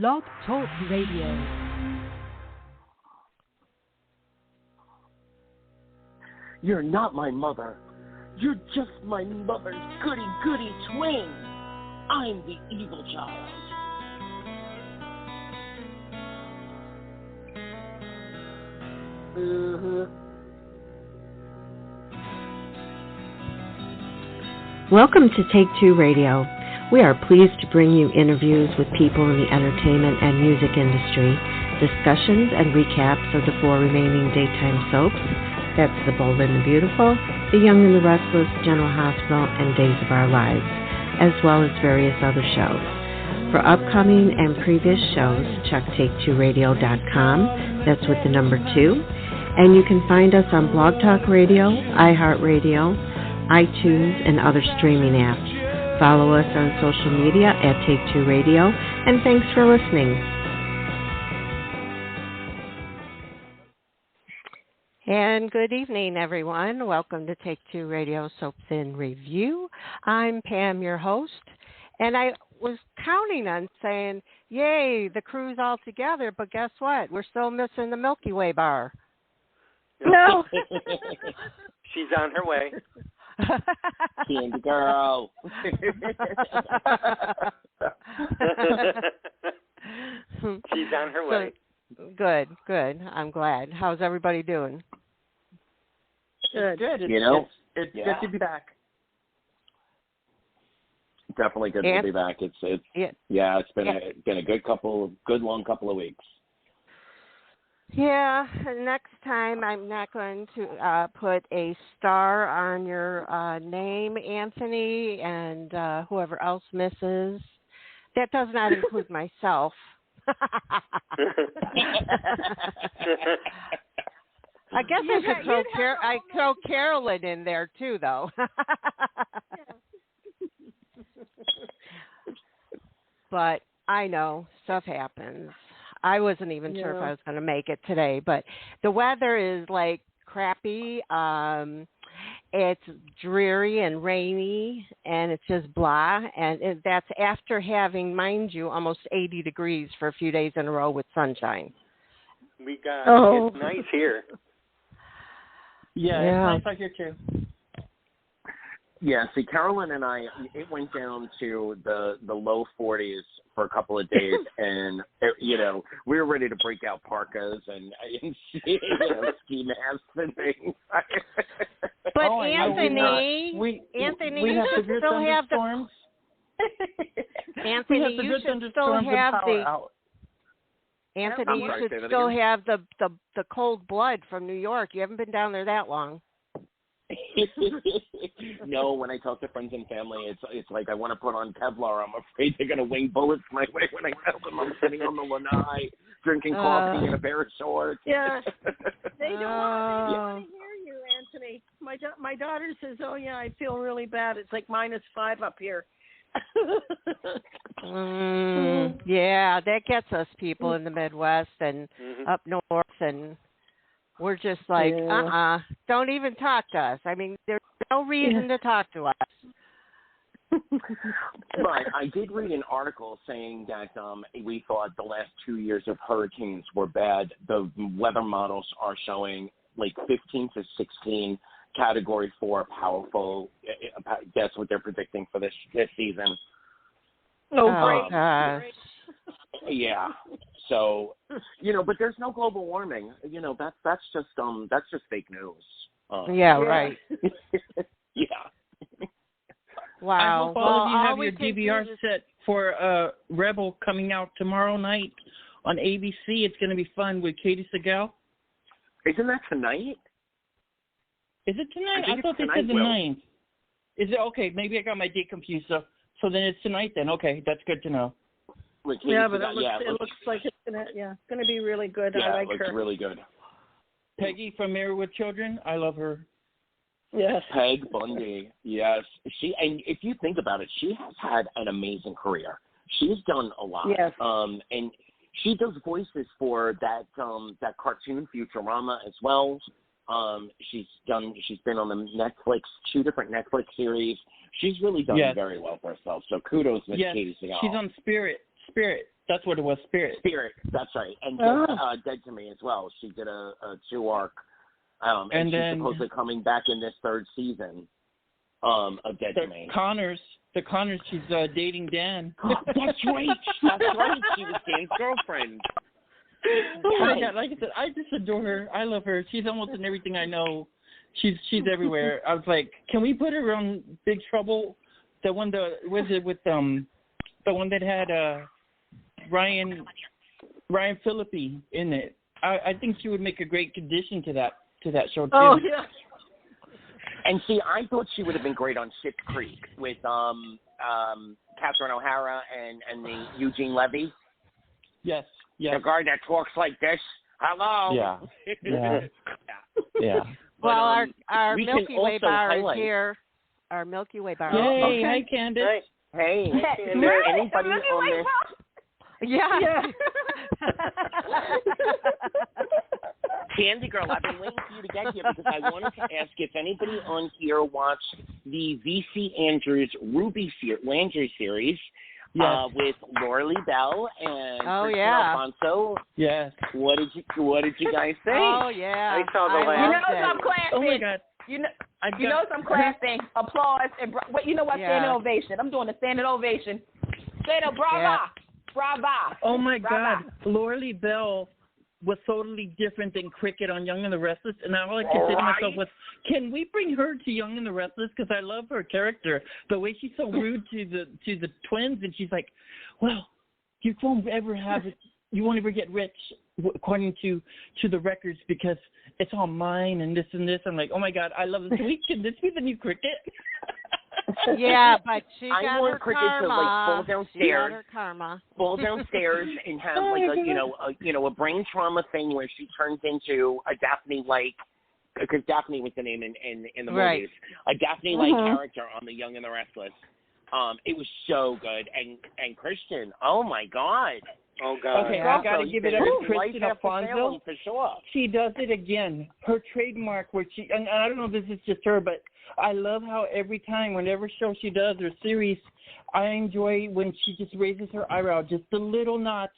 Blog Talk Radio. You're not my mother. You're just my mother's goody-goody twin. I'm the evil child. Welcome to Take Two Radio. We are pleased to bring you interviews with people in the entertainment and music industry, discussions and recaps of the 4 remaining daytime soaps. That's The Bold and the Beautiful, The Young and the Restless, General Hospital, and Days of Our Lives, as well as various other shows. For upcoming and previous shows, check take2radio.com. That's with the number 2. And you can find us on Blog Talk Radio, iHeartRadio, iTunes, and other streaming apps. Follow us on social media at Take Two Radio, and thanks for listening. And good evening, everyone. Welcome to Take Two Radio Soaps in Review. I'm Pam, your host, and I was counting on saying, yay, the crew's all together, but guess what? We're still missing the Milky Way bar. No. She's on her way. Candy girl. She's on her way. Good. I'm glad. How's everybody doing? Good. It's good to be back. Definitely good to be back. It's been a good long couple of weeks. Yeah, next time I'm not going to put a star on your name, Anthony, and whoever else misses. That does not include myself. I guess I could throw Carolyn in there too, though. But I know stuff happens. I wasn't even sure if I was going to make it today, but the weather is like crappy. It's dreary and rainy, and it's just blah. And that's after having, mind you, almost 80 degrees for a few days in a row with sunshine. We got it's nice here. Yeah, it's nice out here too. Yeah, see, Carolyn and I, it went down to the low 40s for a couple of days, and, we were ready to break out parkas and ski masks and things. But Anthony, we have you should still have the... Anthony, you should still have the... Anthony, you should still have the cold blood from New York. You haven't been down there that long. No, when I talk to friends and family, it's like I want to put on Kevlar. I'm afraid they're going to wing bullets my way when I tell them I'm sitting on the lanai, drinking coffee in a pair of shorts. Yeah, they don't want to hear you, Anthony. My daughter says, "Oh yeah, I feel really bad. It's like -5 up here." Yeah, that gets us people in the Midwest and up north, and we're just like, don't even talk to us. I mean, there's no reason to talk to us. But I did read an article saying that we thought the last 2 years of hurricanes were bad. The weather models are showing like 15 to 16 Category 4 powerful. That's what they're predicting for this season. Oh, great. Gosh. Yeah. So, but there's no global warming. That's just fake news. Right. Yeah. Wow. I hope all of you have your DVR set for Rebel coming out tomorrow night on ABC. It's going to be fun with Katie Segal. Isn't that tonight? Is it tonight? I thought they said the 9th. Is it? Okay, maybe I got my date confused. So then it's tonight then. Okay, that's good to know. Yeah, but it looks like it's gonna be really good. Yeah, I like it looks her. really good. Peggy from Married with Children, I love her. Yes. Peg Bundy, yes. And if you think about it, she has had an amazing career. She's done a lot. Yes. And she does voices for that cartoon Futurama as well. She's been on the Netflix, 2 different Netflix series. She's really done very well for herself. So kudos, Miss Katie Segal. She's on Spirit. That's what it was, Spirit. Spirit, that's right. And Dead to Me as well. She did a 2-arc. And she's supposedly coming back in this 3rd season of Dead to Me. The Connors, she's dating Dan. That's right. That's right. She was Dan's girlfriend. Oh my God! Like I said, I just adore her. I love her. She's almost in everything I know. She's everywhere. I was like, can we put her on Big Trouble? The one that had Ryan Phillippe in it. I think she would make a great addition to that show too. Oh yeah. And see, I thought she would have been great on Schitt's Creek with Catherine O'Hara and the Eugene Levy. Yes. The guy that talks like this. Hello. Yeah. Well, our Milky Way bar highlight. is here. Our Milky Way bar. Yay! Hi, Candice. Hey. Anybody on this? Yeah. Candy Girl, I've been waiting for you to get here because I wanted to ask if anybody on here watched the V.C. Andrews Ruby Landry series with Laura Lee Bell and Kristen Alfonso. Yes. What did you guys think? Oh yeah. I saw the last. You know some class Oh my thing. God. You know some class thing. Applause and you know what? Standing ovation. I'm doing a standing ovation. Say the brava, brava. Oh my brava. God. Laura Lee Bell was totally different than Cricket on Young and the Restless, and all I could say to myself was, can we bring her to Young and the Restless? Because I love her character. The way she's so rude to the twins, and she's like, well, you won't ever get rich, according to the records, because it's all mine and this and this. I'm like, oh my God, I love this. Can this be the new Cricket? Yeah, but she I got want her Cricket karma. to fall downstairs. She got her karma. Fall downstairs and have a brain trauma thing where she turns into a Daphne-like, because Daphne was the name in the movies, a Daphne-like character on The Young and the Restless. It was so good, and Christian, oh my God. Oh God. Okay, I gotta give it up to Kristen Alfonso. For sure. She does it again. Her trademark, where she, and I don't know if this is just her, but I love how every time, whenever show she does or series, I enjoy when she just raises her eyebrow just a little notch,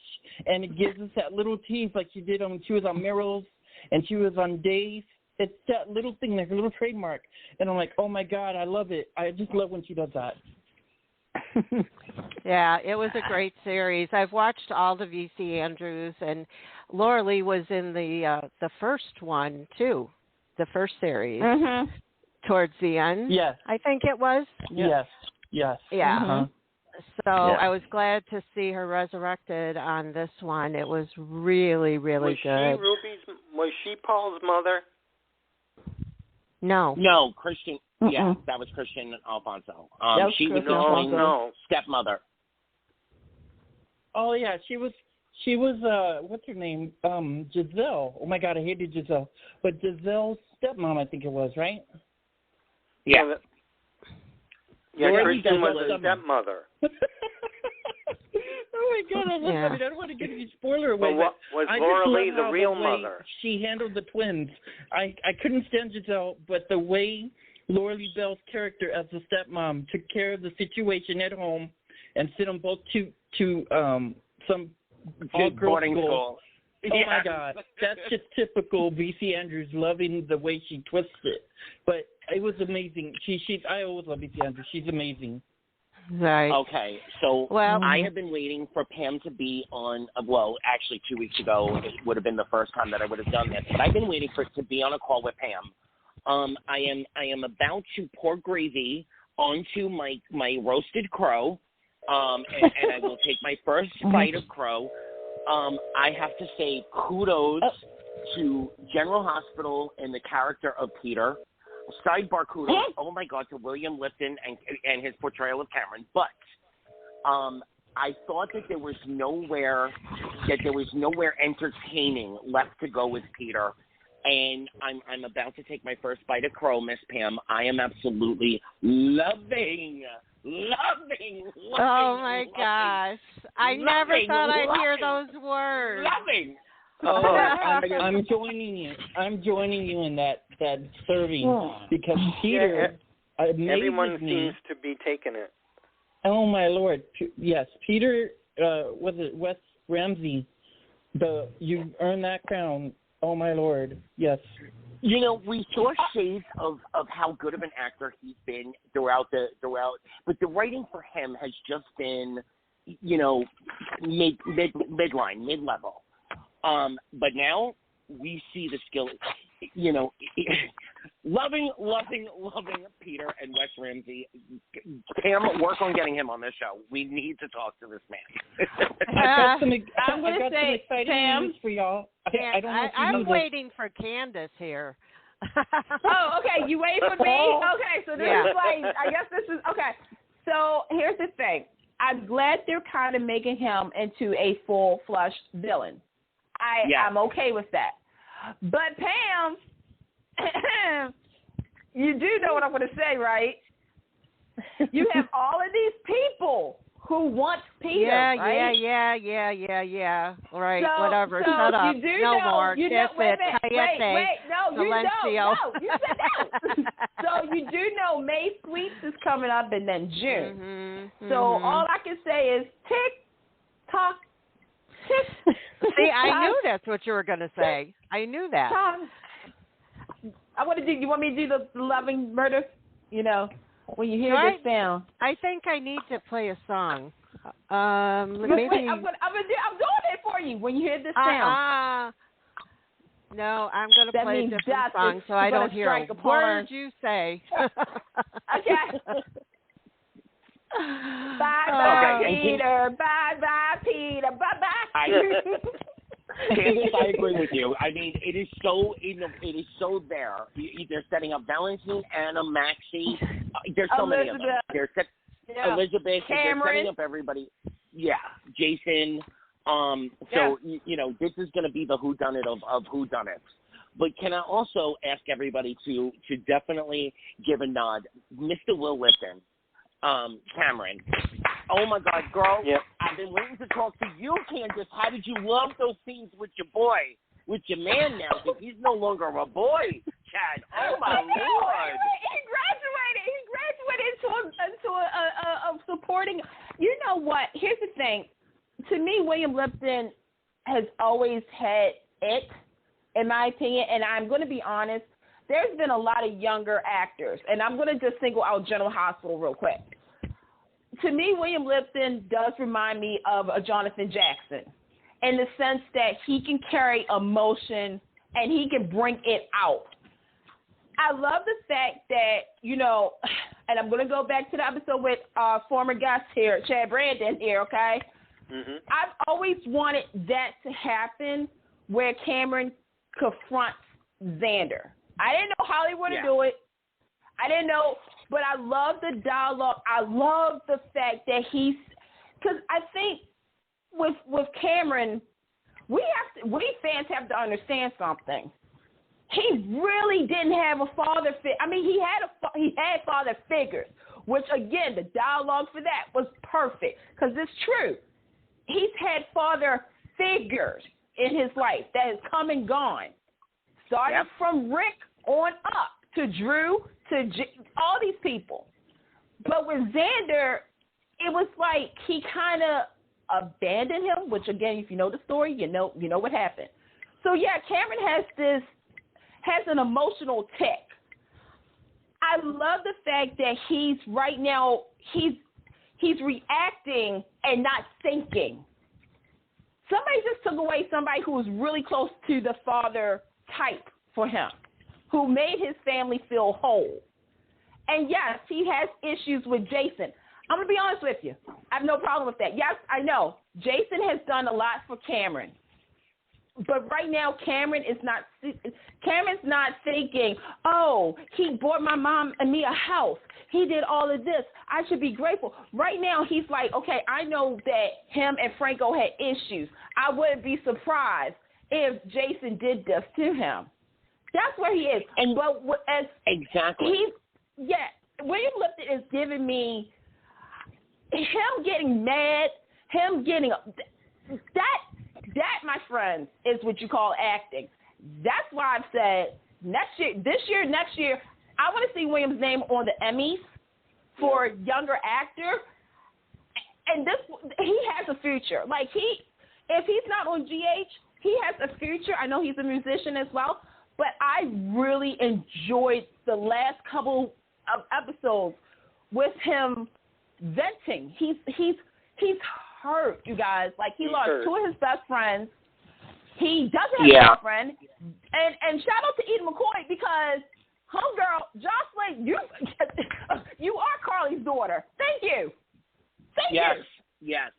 and it gives us that little tease like she did when she was on Merrill's and she was on Days. It's that little thing, like a little trademark, and I'm like, oh my God, I love it. I just love when she does that. Yeah, it was a great series. I've watched all the V.C. Andrews, and Laura Lee was in the first one too, the first series. Towards the end. Yes. I think it was. Yes. Yeah. So I was glad to see her resurrected on this one. It was really, really good. Was she Paul's mother? No, Christian. Yeah, that was Christian Alfonso. She was no stepmother. Oh yeah, she was. What's her name? Giselle. Oh my God, I hated Giselle. But Giselle's stepmom, I think it was, right? Yeah. Christian was a stepmother. Oh my God, I don't want to give you spoiler away. But was Laura Lee the real mother? She handled the twins. I couldn't stand Giselle, but the way Laura Lee Bell's character as the stepmom took care of the situation at home and sent them both to some boarding school. Oh my God, that's just typical V.C. Andrews, loving the way she twists it. But it was amazing. I always love V.C. Andrews. She's amazing. Right. Okay, so I have been waiting for Pam to be on. Well, actually, 2 weeks ago it would have been the first time that I would have done this, but I've been waiting for it to be on a call with Pam. I am about to pour gravy onto my roasted crow, and I will take my first bite of crow. I have to say kudos to General Hospital and the character of Peter. Sidebar kudos, oh my God, to William Lipton and his portrayal of Cameron. But I thought that there was nowhere entertaining left to go with Peter. And I'm about to take my first bite of crow, Miss Pam. I am absolutely loving. Oh my gosh! I never thought I'd hear those words. Loving. Oh, I'm joining you. I'm joining you in that serving because Peter. Everyone seems to be taking it. Oh my Lord! Yes, Peter was it Wes Ramsey? You earned that crown. Oh my Lord, yes. You know, we saw shades of how good of an actor he's been throughout, but the writing for him has just been, you know, midline, mid-level. But now we see the skill. You know, loving Peter and Wes Ramsey. Pam, work on getting him on this show. We need to talk to this man. I got some exciting Pam, news for y'all. I don't know if you I'm knew waiting for Candice here. Oh, okay. You wait for me? Okay, so this is like, I guess this is, okay. So here's the thing. I'm glad they're kind of making him into a full-flushed villain. I'm okay with that. But Pam, you do know what I'm going to say, right? You have all of these people who want Peter, right? Yeah. Right, so, whatever. So shut up. No more. Wait, no, you don't. You said no. So you do know May Sweets is coming up and then June. So all I can say is tick, tock, tick. See, I knew that's what you were going to say. I knew that. I want to do. You want me to do the loving murder? You know, when you hear this sound. I think I need to play a song. Maybe. Wait, I'm doing it for you when you hear this sound. No, I'm going to play a different song so I don't hear a word you say. Okay. Bye, Peter. Bye, Peter. Bye. Candice, I agree with you. I mean, it is so there. They're setting up Valentine, Anna, Maxie. There's so many of them. Elizabeth. Cameron. They're setting up everybody. Yeah, Jason. So you know, this is going to be the whodunit of whodunits. But can I also ask everybody to definitely give a nod, Mr. Will Lipton. Cameron. Oh my God, girl! Yep. I've been waiting to talk to you, Candice. How did you love those scenes with your boy, with your man now? Because he's no longer a boy, Chad. Oh my Lord! He graduated into a supporting. You know what? Here's the thing. To me, William Lipton has always had it, in my opinion. And I'm going to be honest. There's been a lot of younger actors, and I'm going to just single out General Hospital real quick. To me, William Lipton does remind me of a Jonathan Jackson in the sense that he can carry emotion and he can bring it out. I love the fact that, you know, and I'm going to go back to the episode with former guest here, Chad Brandon here, okay? Mm-hmm. I've always wanted that to happen where Cameron confronts Xander. I didn't know Hollywood would do it. I didn't know, but I love the dialogue. I love the fact that because I think with Cameron, we fans have to understand something. He really didn't have a father figure. I mean, he had father figures, which again, the dialogue for that was perfect because it's true. He's had father figures in his life that has come and gone. Started from Rick on up to Drew to all these people. But with Xander, it was like he kind of abandoned him, which again, if you know the story, you know what happened. So yeah, Cameron has an emotional tick. I love the fact that he's right now he's reacting and not thinking. Somebody just took away somebody who was really close to the father type for him, who made his family feel whole. And yes, he has issues with Jason. I'm going to be honest with you. I have no problem with that. Yes, I know. Jason has done a lot for Cameron. But right now, Cameron's not thinking, oh, he bought my mom and me a house. He did all of this. I should be grateful. Right now, he's like, okay, I know that him and Franco had issues. I wouldn't be surprised if Jason did this to him. That's where he is. William Lipton is giving me him getting mad, him getting that, my friends, is what you call acting. That's why I've said next year, I want to see William's name on the Emmys for younger actor. and he has a future. Like if he's not on GH, he has a future. I know he's a musician as well, but I really enjoyed the last couple of episodes with him venting. He's hurt, you guys. Like he lost two of his best friends. He doesn't have a girlfriend. And shout out to Eden McCoy because homegirl, Jocelyn, you are Carly's daughter. Thank you. Thank you. Yes.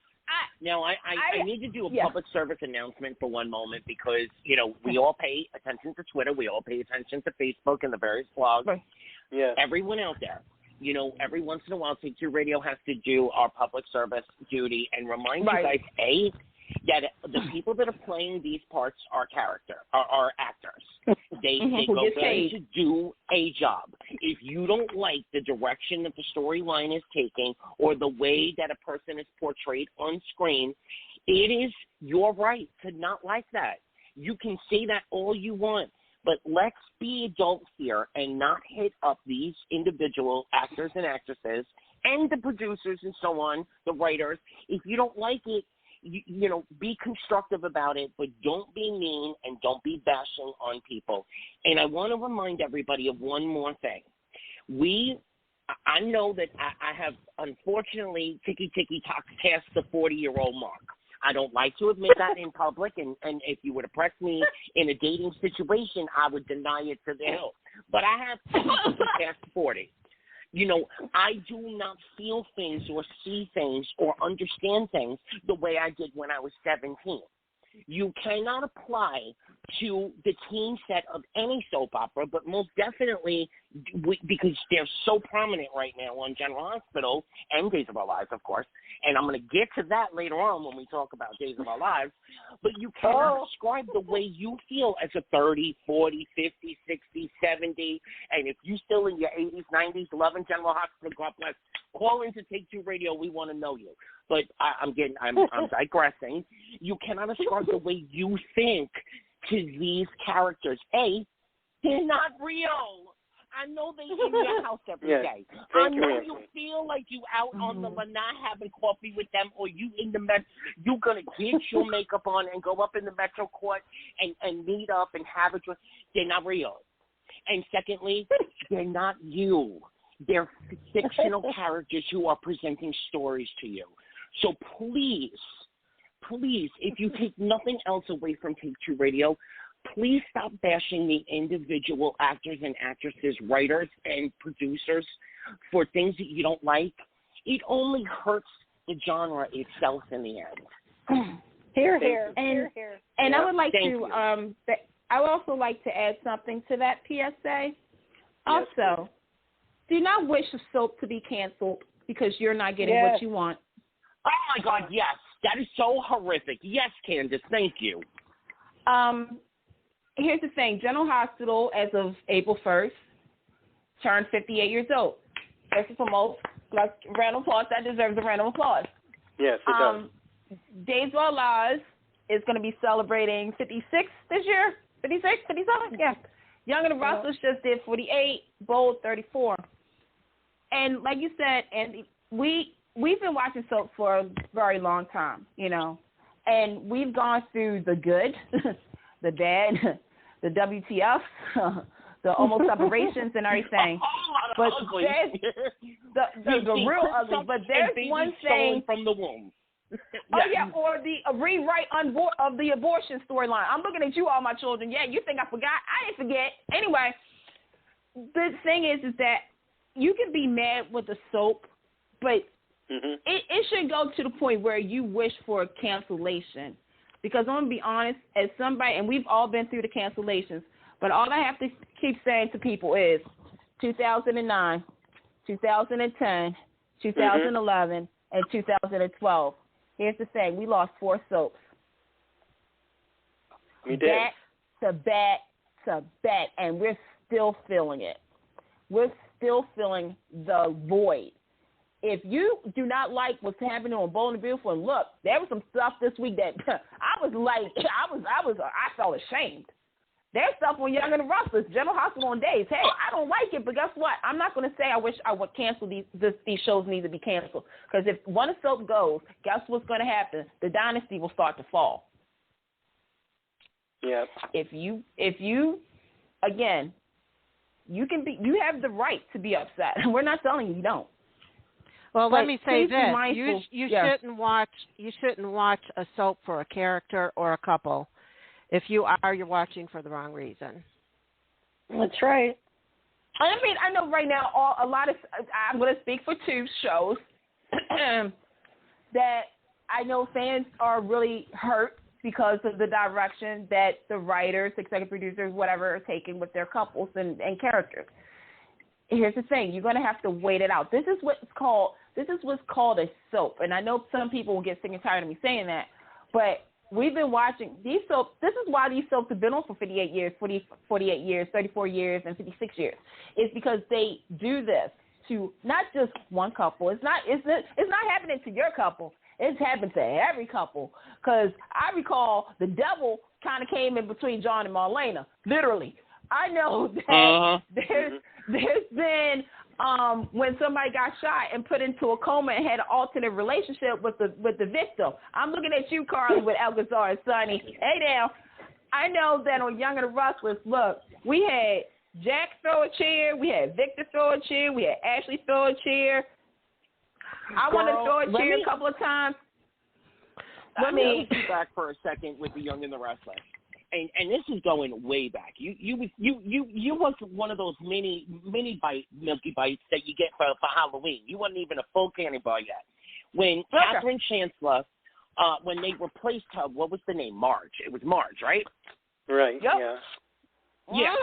Now, I need to do a public service announcement for one moment because, we all pay attention to Twitter. We all pay attention to Facebook and the various blogs. Yeah. Everyone out there, every once in a while, Take Two Radio has to do our public service duty and remind you guys, that the people that are playing these parts are actors. They go there to do a job. If you don't like the direction that the storyline is taking or the way that a person is portrayed on screen, it is your right to not like that. You can say that all you want, but let's be adults here and not hit up these individual actors and actresses and the producers and so on, the writers. If you don't like it, be constructive about it, but don't be mean and don't be bashing on people. And I want to remind everybody of one more thing. I know that I have, unfortunately, ticky-ticky-tock past the 40-year-old mark. I don't like to admit that in public, and if you were to press me in a dating situation, I would deny it to the hilt. But I have past 40. I do not feel things or see things or understand things the way I did when I was 17. You cannot apply to the teen set of any soap opera, but most definitely because they're so prominent right now on General Hospital and Days of Our Lives, of course. And I'm going to get to that later on when we talk about Days of Our Lives. But you cannot describe the way you feel as a 30, 40, 50, 60, 70. And if you're still in your 80s, 90s, loving General Hospital, God bless, call into Take Two Radio. We want to know you. But I'm digressing. You cannot ascribe the way you think to these characters. They're not real. I know they're in your house every day. I know you feel like you out on the lanai having coffee with them, or you in the you're going to get your makeup on and go up in the Metro Court and meet up and have a drink. They're not real. And secondly, they're not you. They're fictional characters who are presenting stories to you. So please, if you take nothing else away from Take Two Radio, please stop bashing the individual actors and actresses, writers and producers for things that you don't like. It only hurts the genre itself in the end. Here. And I would like I would also like to add something to that PSA. Also, do not wish the soap to be canceled because you're not getting what you want. Oh, my God, yes. That is so horrific. Yes, Candice, thank you. Here's the thing. General Hospital, as of April 1st, turned 58 years old. First and foremost, round of applause. That deserves a round of applause. Yes, it does. Days of Our Lives is going to be celebrating 56 this year. 56, 57? Yeah. Young and the Restless just did 48. Bold, 34. And like you said, Andy, we've been watching soap for a very long time, and we've gone through the good, the bad, the WTF, the almost separations and everything. But there's the real ugly. But there's one thing from the womb. Or the rewrite of the abortion storyline. I'm looking at you, all my children. Yeah, you think I forgot? I didn't forget. Anyway, the thing is that you can be mad with the soap, but it should go to the point where you wish for a cancellation. Because I'm going to be honest, as somebody, and we've all been through the cancellations, but all I have to keep saying to people is 2009, 2010, 2011, and 2012. Here's the thing. We lost 4 soaps. We did. Back to back, and we're still feeling it. We're still feeling the void. If you do not like what's happening on Bold and Beautiful, and look, there was some stuff this week that I was like, I felt ashamed. There's stuff on Young and the Restless, General Hospital on Days. Hey, I don't like it, but guess what? I'm not going to say I wish I would cancel these shows need to be canceled. Because if one soap goes, guess what's going to happen? The dynasty will start to fall. Yeah. If you again, you have the right to be upset. We're not telling you don't. Well, but let me say this: you shouldn't watch a soap for a character or a couple. If you're watching for the wrong reason. That's right. I mean, I know right now I'm going to speak for two shows that I know fans are really hurt because of the direction that the writers, executive producers, whatever, are taking with their couples and characters. Here's the thing: you're going to have to wait it out. This is what's called a soap, and I know some people will get sick and tired of me saying that, but we've been watching these soaps. This is why these soaps have been on for 58 years, 48 years, 34 years, and 56 years. It's because they do this to not just one couple. It's not happening to your couple. It's happened to every couple. Because I recall the devil kind of came in between John and Marlena, literally. I know that there's been when somebody got shot and put into a coma and had an alternate relationship with the victim. I'm looking at you, Carly, with Alcazar and Sonny. Hey, now, I know that on Young and the Restless, look, we had Jack throw a chair, we had Victor throw a chair, we had Ashley throw a chair. I want to throw a chair a couple of times. Let me take you back for a second with the Young and the Restless. And this is going way back. You was one of those mini Milky Bites that you get for Halloween. You wasn't even a full candy bar yet. When Catherine Chancellor, when they replaced her, what was the name? Marge. It was Marge, right? Right. Yep. Yeah. Yeah.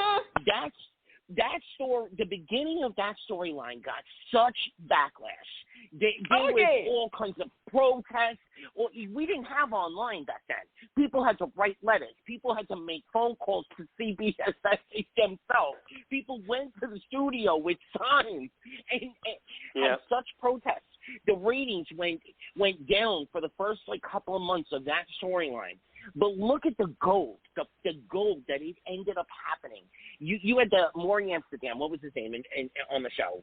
That story, the beginning of that storyline got such backlash. There was all kinds of protests. We didn't have online back then. People had to write letters. People had to make phone calls to CBS themselves. People went to the studio with signs and had such protests. The ratings went down for the first couple of months of that storyline. But look at the gold, the gold that it ended up happening. You had the Maury Amsterdam. What was his name on the show?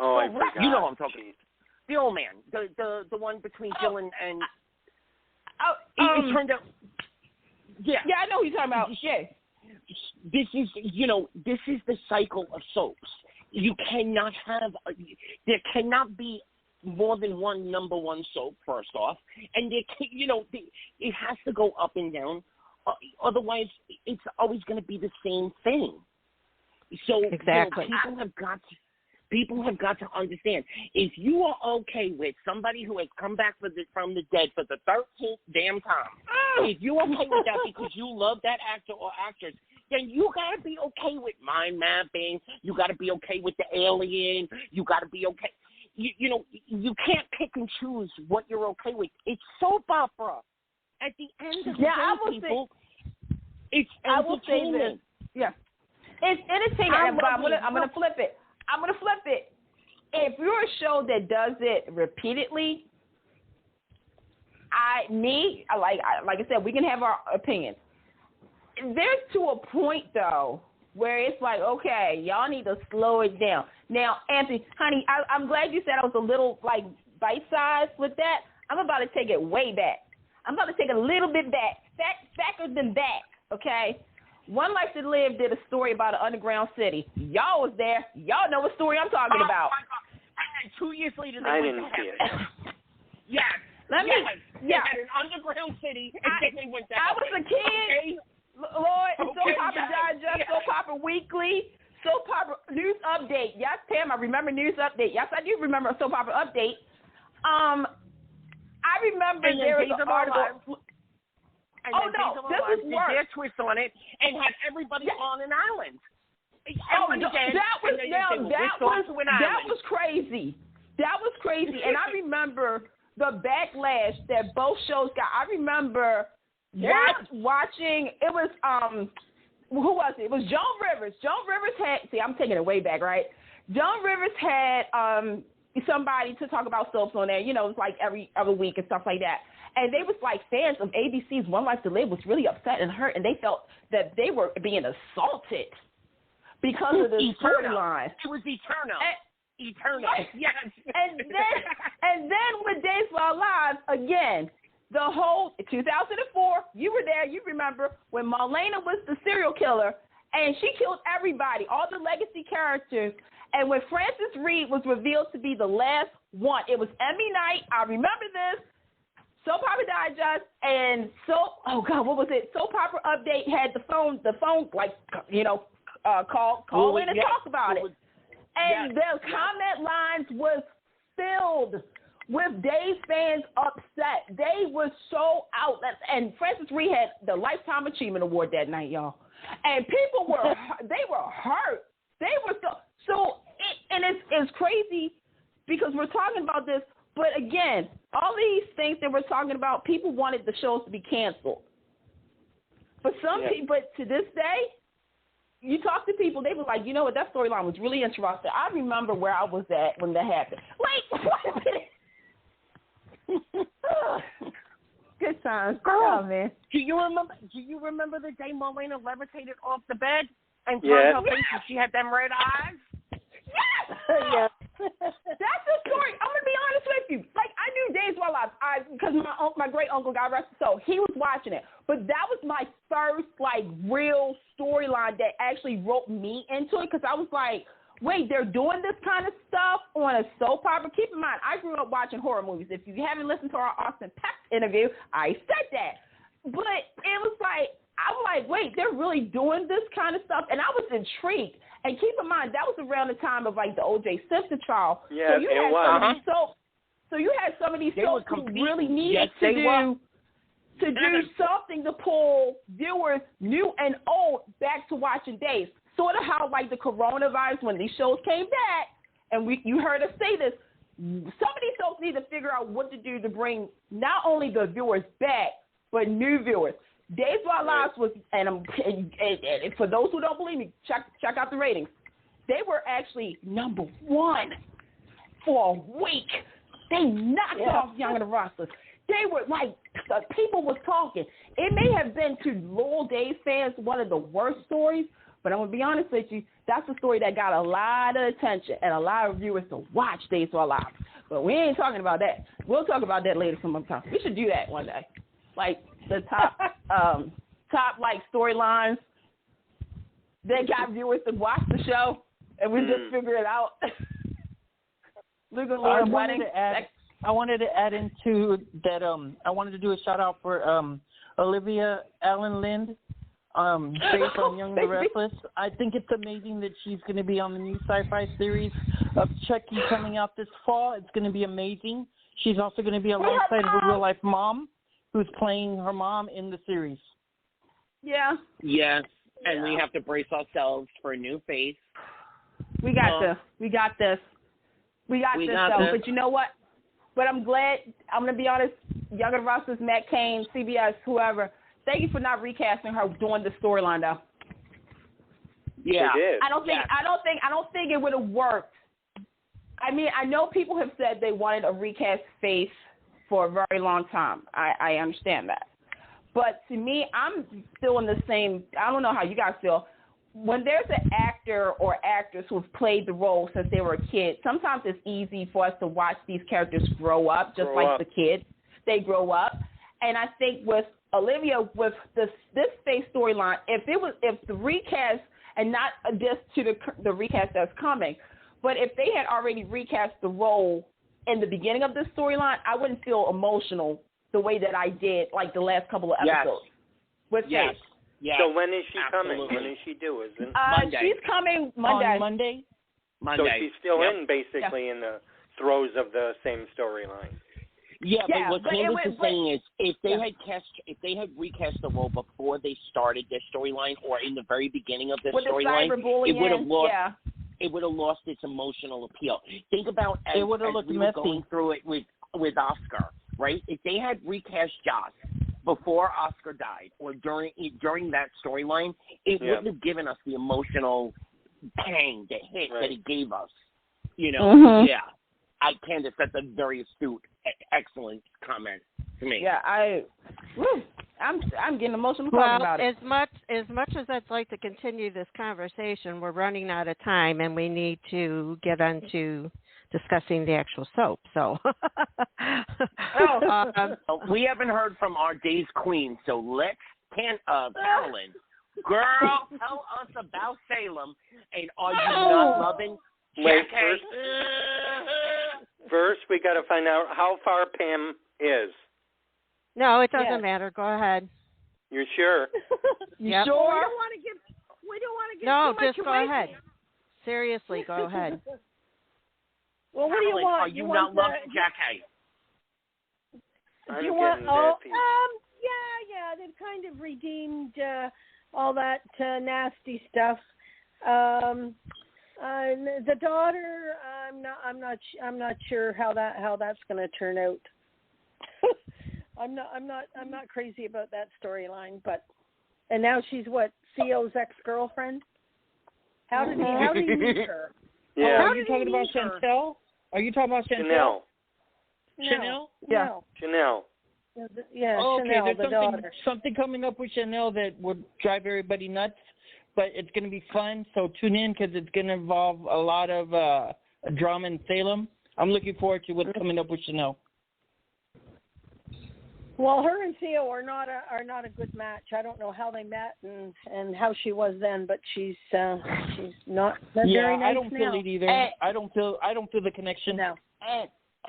I forgot. You know what I'm talking about. The old man, the one between Jill and it turned out. Yeah, I know who you're talking about. Yeah. This is the cycle of soaps. You cannot there cannot be more than one number one soap, first off, and it has to go up and down. Otherwise, it's always going to be the same thing. So exactly. People have got to understand, if you are okay with somebody who has come back from the dead for the 13th damn time, if you're okay with that because you love that actor or actress, then you got to be okay with mind mapping. You got to be okay with the alien. You got to be okay. You can't pick and choose what you're okay with. It's soap opera. At the end of the day, people, it's entertainment. I will say this. Yeah. It's entertainment, but I'm gonna flip it. If you're a show that does it repeatedly, like I said, we can have our opinions. There's to a point though where it's like, okay, y'all need to slow it down. Now, Anthony, honey, I'm glad you said I was a little bite-sized with that. I'm about to take it way back. I'm about to take a little bit back, backer than back. Okay. One Life to Live did a story about an underground city. Y'all was there. Y'all know what story I'm talking about. And 2 years later, I didn't see it. Yes. They had an underground city, and then they went down. I was a kid. Okay. Lord, Soap Opera Digest, Soap Opera Weekly, Soap Opera News Update. Yes, Pam, I remember News Update. Yes, I do remember Soap Opera Update. I remember there was an article. And this is worse. Their twist on it and had everybody on an island. That was crazy. That was crazy. And I remember the backlash that both shows got. I remember watching. It was who was it? It was Joan Rivers. Joan Rivers had. See, I'm taking it way back, right? Joan Rivers had somebody to talk about soaps on there. It's like every week and stuff like that. And they was like fans of ABC's One Life to Live was really upset and hurt, and they felt that they were being assaulted because of the storyline. It was Eternal. Yes. And then with Days of Our Lives, again, the whole 2004, you were there, you remember, when Marlena was the serial killer, and she killed everybody, all the legacy characters. And when Frances Reed was revealed to be the last one, it was Emmy night. I remember this. Soap Opera Digest and what was it? Soap Opera Update had the phone, like, call in and talk about it. And the comment lines was filled with Days fans upset. They were so out. And Frances Reed had the Lifetime Achievement Award that night, y'all. And people were hurt. They were it's crazy because we're talking about this, but again, all these things that we're talking about, people wanted the shows to be canceled. But some people, but to this day, you talk to people, they were like, you know what, that storyline was really interesting. I remember where I was at when that happened. Wait a minute. Good times. Girl, oh, man. Do you remember the day Marlena levitated off the bed and turned her face and she had them red eyes? Yes. That's the story. I'm gonna be honest with you. Like, I knew Days of Our Lives, because my great uncle, God rest his soul, he was watching it. But that was my first real storyline that actually roped me into it, because I was like, wait, they're doing this kind of stuff on a soap opera. Keep in mind, I grew up watching horror movies. If you haven't listened to our Austin Peck interview, I said that. But it was like, I'm like, wait, they're really doing this kind of stuff? And I was intrigued. And keep in mind, that was around the time of, the O.J. Simpson trial. Yeah, so you had some of these so you had some of these soaps who really needed to do something to pull viewers, new and old, back to watching Days. Sort of how, the coronavirus, when these shows came back, and you heard us say this, some of these soaps need to figure out what to do to bring not only the viewers back, but new viewers. Days of Our Lives was, and for those who don't believe me, check out the ratings. They were actually number one for a week. They knocked off Young and the Restless. They were people was talking. It may have been to loyal Days fans one of the worst stories, but I'm going to be honest with you, that's a story that got a lot of attention and a lot of viewers to watch Days of Our Lives. But we ain't talking about that. We'll talk about that later some other time. We should do that one day. The top storylines that got viewers to watch the show, and we just figure it out. I wanted to add into that. I wanted to do a shout out for Olivia Allen Lind, based on Young and the Restless. I think it's amazing that she's going to be on the new sci-fi series of Chucky coming out this fall. It's going to be amazing. She's also going to be alongside her real life mom, who's playing her mom in the series. Yeah. Yes, and we have to brace ourselves for a new face. We got this. We got this. But you know what? But I'm glad, I'm going to be honest, Young and the Restless, Matt Cain, CBS, whoever, thank you for not recasting her doing the storyline, though. Yeah. They did. I don't think it would have worked. I mean, I know people have said they wanted a recast face for a very long time. I understand that. But to me, I'm still in the same, I don't know how you guys feel. When there's an actor or actress who've played the role since they were a kid, sometimes it's easy for us to watch these characters grow up, just like the kids. They grow up. And I think with Olivia, with this face storyline, if the recast, and not just to the recast that's coming, but if they had already recast the role in the beginning of this storyline, I wouldn't feel emotional the way that I did the last couple of episodes. With Faith. Yes. So when is she Absolutely. coming? When is she due? Isn't Monday. She's coming Monday. On Monday? So she's still in basically in the throes of the same storyline. Yeah, but what Candice is saying is if they had recast the role before they started their storyline or in the very beginning of their storyline, it would have lost. Yeah. It would have lost its emotional appeal. Think about as we were going through it with Oscar, right? If they had recast Joss before Oscar died or during that storyline, it wouldn't have given us the emotional pang, the hit that it gave us. You know? Mm-hmm. Yeah. Candice, that's a very astute, excellent comment. to me. Yeah, I'm getting emotional talking about it. As much as I'd like to continue this conversation, we're running out of time, and we need to get on to discussing the actual soap. So, we haven't heard from our day's queen, so let's Carolyn, girl, tell us about Salem, and are you not loving Wait, Jack? first we got to find out how far Pam is. No, it doesn't matter. Go ahead. You're sure? You Yep. sure? We don't want to give No, too much just go away. ahead. Seriously, go ahead. Well, what Carolyn, do you want? Are you not loving Jack Hay? I'm you want? getting iffy. Yeah. They've kind of redeemed all that nasty stuff. The daughter, I'm not sure how that's going to turn out. I'm not crazy about that storyline, but and now she's what, Theo's ex-girlfriend? How did he meet her? Yeah. Are you talking about Chantel? Are you talking about Chantel? Chanel? Yeah. Chanel. Yeah, Oh, okay, Chanel, the there's daughter. something coming up with Chanel that would drive everybody nuts, but it's going to be fun, so tune in because it's going to involve a lot of drama in Salem. I'm looking forward to what's coming up with Chanel. Well, her and Theo are not a good match. I don't know how they met and how she was then, but she's not very nice I don't feel now. it either. I don't feel the connection. No.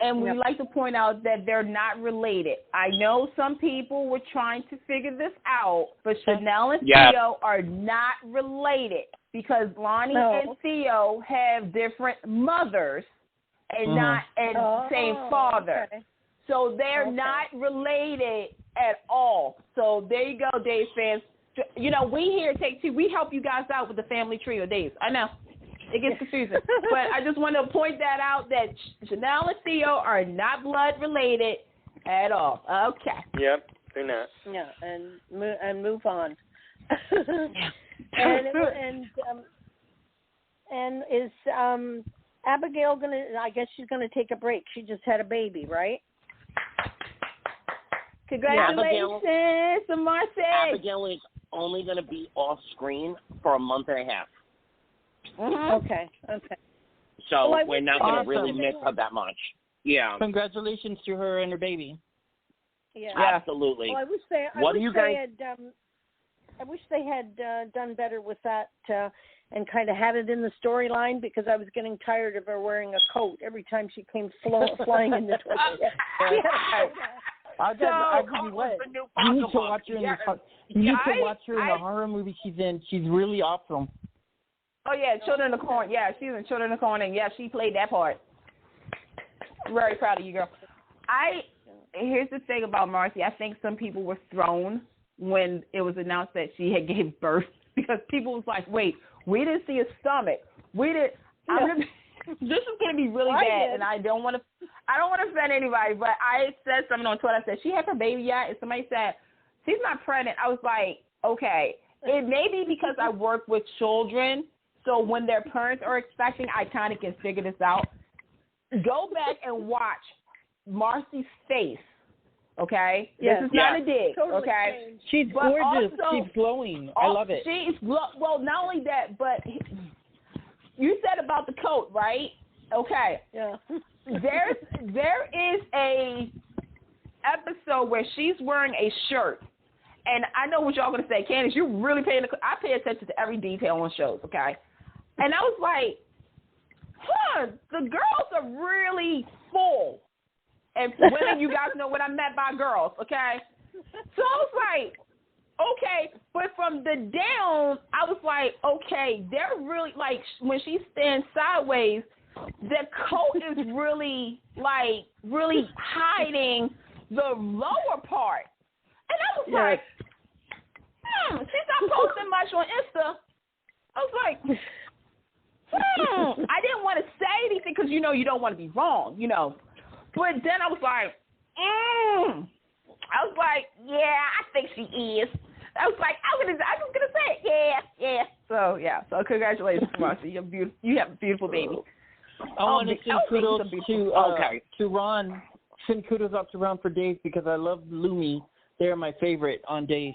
And we like to point out that they're not related. I know some people were trying to figure this out, but Chanel and Theo are not related because Lonnie and Theo have different mothers and not same father. Okay. So they're not related at all. So there you go, Dave fans. You know, we here at Take Two, we help you guys out with the family tree of Days. I know. It gets confusing. But I just want to point that out that Chanel and Theo are not blood related at all. Okay. Yep, they're not. Yeah, and move on. and is Abigail gonna? I guess she's gonna take a break. She just had a baby, right? Congratulations to Marcy. Abigail is only going to be off screen for a month and a half. Mm-hmm. Okay. So we're not going to really miss her that much. Yeah. Congratulations to her and her baby. Yeah. Absolutely. Well, I wish they had done better with that and kind of had it in the storyline because I was getting tired of her wearing a coat every time she came flying in the toilet. I'll give you what. You need to watch her in the horror movie she's in. She's really awesome. Oh, yeah, Children of the Corn. Yeah, she's in Children of the Corn, and, yeah, she played that part. I'm very proud of you, girl. Here's the thing about Marcy. I think some people were thrown when it was announced that she had gave birth because people was like, wait, we didn't see a stomach. This is going to be really bad, and I don't want to offend anybody, but I said something on Twitter. I said, she had her baby yet? And somebody said, she's not pregnant. I was like, okay. It may be because I work with children, so when their parents are expecting, I kind of can figure this out. Go back and watch Marcy's face, okay? Yes. This is not a dig, totally okay? changed. She's gorgeous. She's glowing. I love it. Well, not only that, but you said about the coat, right? Okay. Yeah. There is a episode where she's wearing a shirt. And I know what y'all going to say. Candice, you're really I pay attention to every detail on shows, okay? And I was like, the girls are really full. And women, you guys know what I meant by girls, okay? So I was like, okay. But from the down, I was like, okay, they're really, like, when she stands sideways, the coat is really hiding the lower part. And I was like, she's not posting much on Insta. I was like, I didn't want to say anything because, you don't want to be wrong, But then I was like, yeah, I think she is. I was like, I was going to say it. Yeah. So congratulations, Marcy. You have a beautiful baby. I want to send kudos to Ron send kudos out around for Days because I love Lumi. They're my favorite on Days.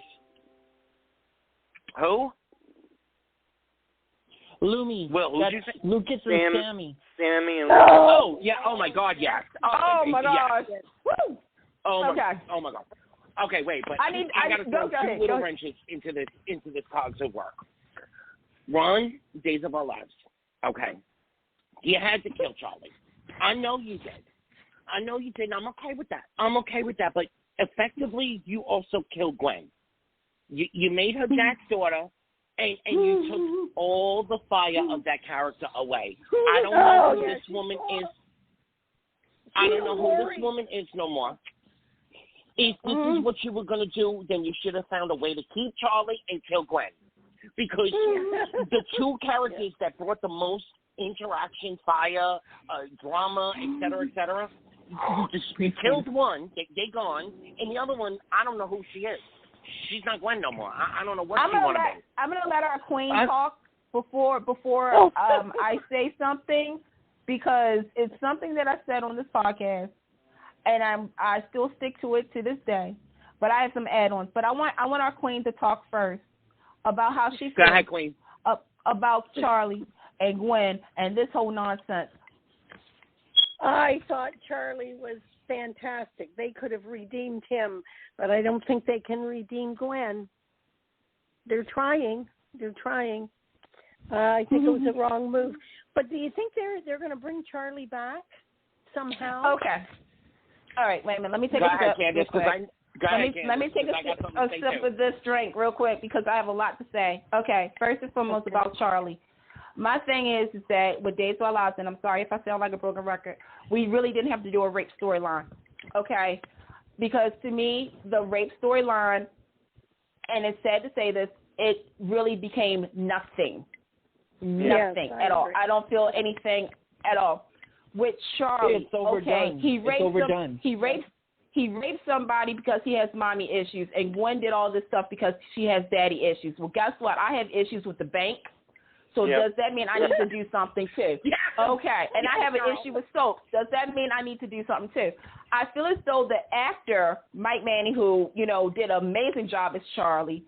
Who? Lumi. Well, Lucas and Sammy. Sammy and Oh, yeah. Oh, my God, yes. Oh, my God. Yes. Woo. Oh, my, Okay. oh, my God. Okay, wait, but I got to throw two little wrenches into this cogs of work. One, Days of Our Lives. Okay. You had to kill Charlie. I know you did. And I'm okay with that. But effectively, you also killed Gwen. You made her Jack's daughter, and you took all the fire of that character away. I don't know who this woman is. I don't know who this woman is no more. If this is what you were going to do, then you should have found a way to keep Charlie and kill Gwen. Because the two characters that brought the most interaction, fire, drama, et cetera, you killed one, they're gone, and the other one, I don't know who she is. She's not Gwen no more. I don't know what she want to be. I'm going to let our queen talk before I say something, because it's something that I said on this podcast, and I still stick to it to this day. But I have some add-ons. But I want our queen to talk first about how she feels. Go ahead, queen. About Charlie and Gwen and this whole nonsense. I thought Charlie was fantastic. They could have redeemed him, but I don't think they can redeem Gwen. They're trying. I think it was a wrong move. But do you think they're going to bring Charlie back somehow? Okay. All right, wait a minute. Let me take Go a ahead, sip. Candice, Let me take a sip of this drink real quick because I have a lot to say. Okay, first and foremost about Charlie. My thing is that with Days of Our Lives, and I'm sorry if I sound like a broken record, we really didn't have to do a rape storyline, okay? Because to me, the rape storyline, and it's sad to say this, it really became nothing at all. I don't feel anything at all. With Charlie, it's overdone. Okay, he raped somebody because he has mommy issues, and Gwen did all this stuff because she has daddy issues. Well, guess what? I have issues with the bank. So does that mean I need to do something too? Okay. And I have an issue with soap. Does that mean I need to do something too? I feel as though the actor, Mike Manning, who, did an amazing job as Charlie,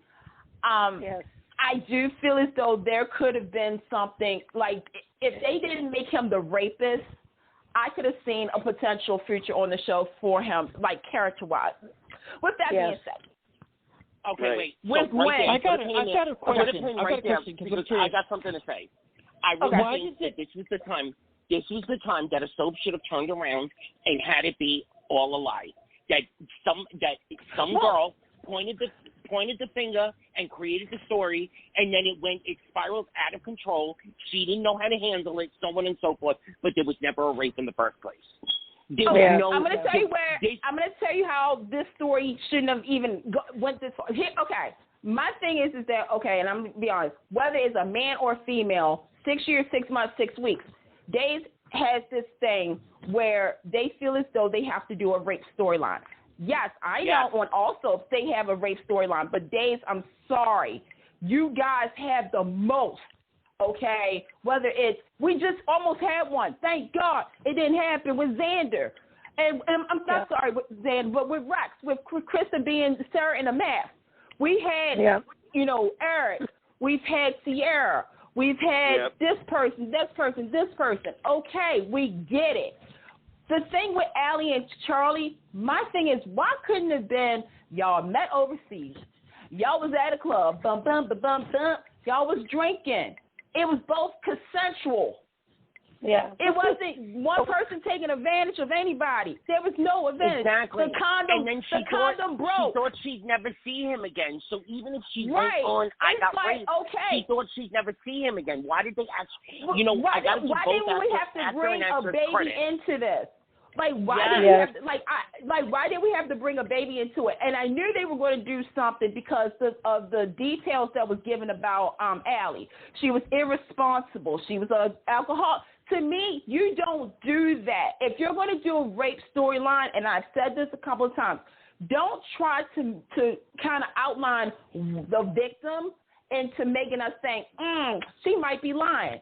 I do feel as though there could have been something, like if they didn't make him the rapist, I could have seen a potential future on the show for him, like character-wise. With that being said. Okay, wait. With Gwen. I got a question. Because I got something to say. I really think that this was the time that a soap should have turned around and had it be all a lie. That some girl pointed the finger and created the story, and then it spiraled out of control. She didn't know how to handle it, so on and so forth. But there was never a rape in the first place. I'm going to tell you I'm going to tell you how this story shouldn't have even went this far. Okay, my thing is that, okay, and I'm going to be honest, whether it's a man or female, 6 years, 6 months, 6 weeks, Days has this thing where they feel as though they have to do a rape storyline. Yes, I know on all soaps they have a rape storyline, but Days, I'm sorry, you guys have the most. Okay, whether it's, we just almost had one. Thank God it didn't happen with Xander. And I'm not sorry with Xander, but with Rex, with Krista being Sarah in the mask. We had, Eric. We've had Sierra. We've had this person. Okay, we get it. The thing with Allie and Charlie, my thing is, why couldn't it have been y'all met overseas? Y'all was at a club. Bum, bum, bum, bum, bum. Y'all was drinking. It was both consensual. Yeah. It wasn't one person taking advantage of anybody. There was no advantage. Exactly. The condom, and then condom broke. She thought she'd never see him again. So even if she went on, she thought she'd never see him again. Why did they actually? Why didn't we have to bring a baby into this? Like why did we have to, why did we have to bring a baby into it? And I knew they were going to do something because of the details that was given about Allie. She was irresponsible. She was an alcoholic. To me, you don't do that. If you're going to do a rape storyline, and I've said this a couple of times, don't try to kind of outline the victim into making us think, she might be lying.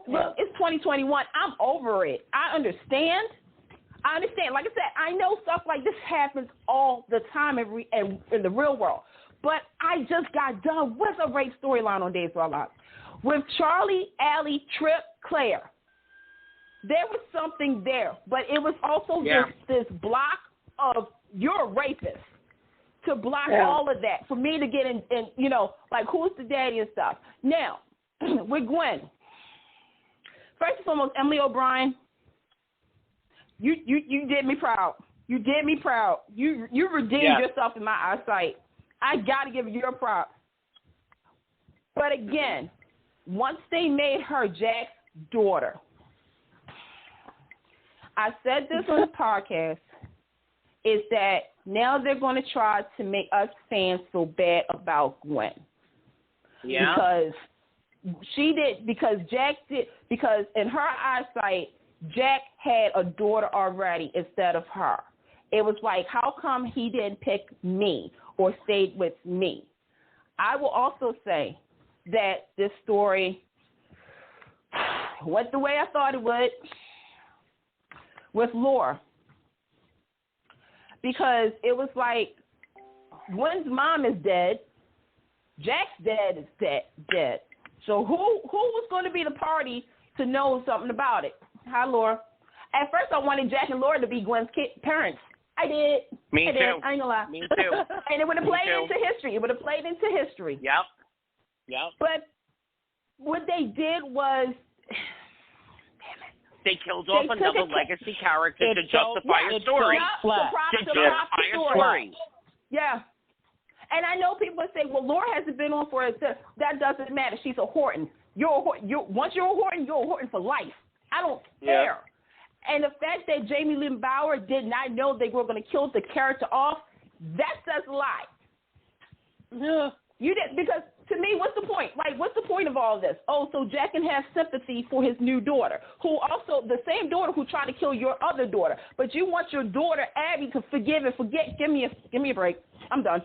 Look, it's 2021. I'm over it. I understand. I understand. Like I said, I know stuff like this happens all the time in the real world. But I just got done with a rape storyline on Days of Our Lives. With Charlie, Allie, Tripp, Claire. There was something there. But it was also this block of you're a rapist. To block all of that. For me to get in, you know, like who's the daddy and stuff. Now, with Gwen. First and foremost, Emily O'Brien, you did me proud. You did me proud. You redeemed yourself in my eyesight. I got to give you your props. But again, once they made her Jack's daughter, I said this on the podcast, is that now they're going to try to make us fans feel bad about Gwen. Yeah. Because Jack did, because in her eyesight, Jack had a daughter already instead of her. It was like, how come he didn't pick me or stayed with me? I will also say that this story went the way I thought it would with Laura. Because it was like, Gwen's mom is dead, Jack's dad is dead. So who was going to be the party to know something about it? Hi, Laura. At first, I wanted Jack and Laura to be Gwen's parents. I did. Me too. I ain't gonna lie. Me too. And it would have played into history. It would have played into history. Yep. But what they did was, they killed off another legacy character to justify a story. To justify a story. Yeah. And I know people say, well, Laura hasn't been on for it. That doesn't matter. She's a Horton. Once you're a Horton for life. I don't care. And the fact that Jamie Lynn Bower did not know they were going to kill the character off, that says a lot. Yeah. You did, because to me, what's the point? Like, what's the point of all this? Oh, so Jack can have sympathy for his new daughter, who also, the same daughter who tried to kill your other daughter. But you want your daughter, Abby, to forgive and forget. Give me a break. I'm done.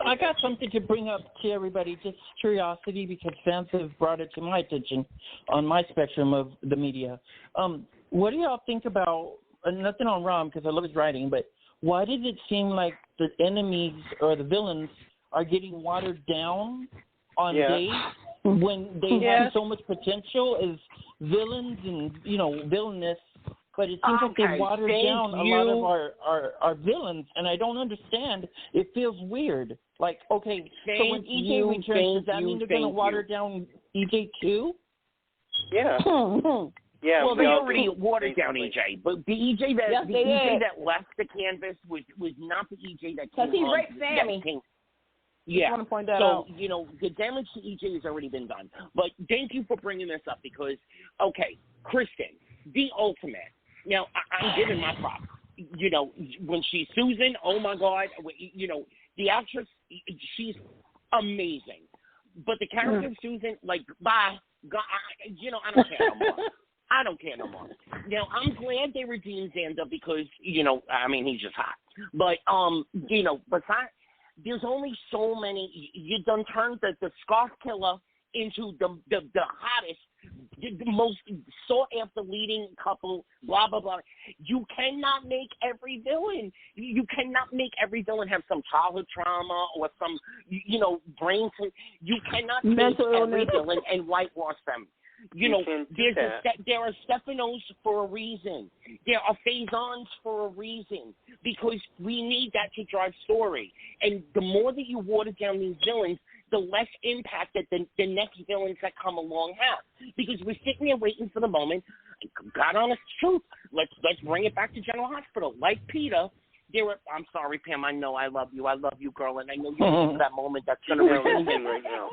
I got something to bring up to everybody, just curiosity, because fans have brought it to my attention on my spectrum of the media. What do y'all think about, nothing on Rom, because I love his writing, but why did it seem like the enemies or the villains are getting watered down on days when they have so much potential as villains and, you know, villainous? But it seems like they've watered down a lot of our villains, and I don't understand. It feels weird. Like, okay, so when EJ returns, does that mean they're going to water down EJ too? Yeah. Yeah. Well, they already watered down EJ, but the EJ that left the canvas was not the EJ that came. Because he raped Sammy. Yeah. I want to point that out. So, you know, the damage to EJ has already been done. But thank you for bringing this up because, okay, Kristen, the ultimate. Now, I'm giving my props. You know, when she's Susan, oh, my God. You know, the actress, she's amazing. But the character of Susan, like, bye. God, you know, I don't care no more. I don't care no more. Now, I'm glad they redeemed Xander because, you know, I mean, he's just hot. But, you know, besides, there's only so many. You done turned the scarf killer into the hottest, the most sought-after leading couple, blah, blah, blah. You cannot make every villain. You cannot make every villain have some childhood trauma or some, you know, brain. You cannot make every villain and whitewash them. You know, there are Stephanos for a reason. There are Faisons for a reason because we need that to drive story. And the more that you water down these villains, the less impact that the next villains that come along have. Because we're sitting there waiting for the moment. God honest truth. Let's bring it back to General Hospital. Like Peter, I'm sorry, Pam. I know I love you, girl, and I know you're waiting for that moment that's going to bring in right now.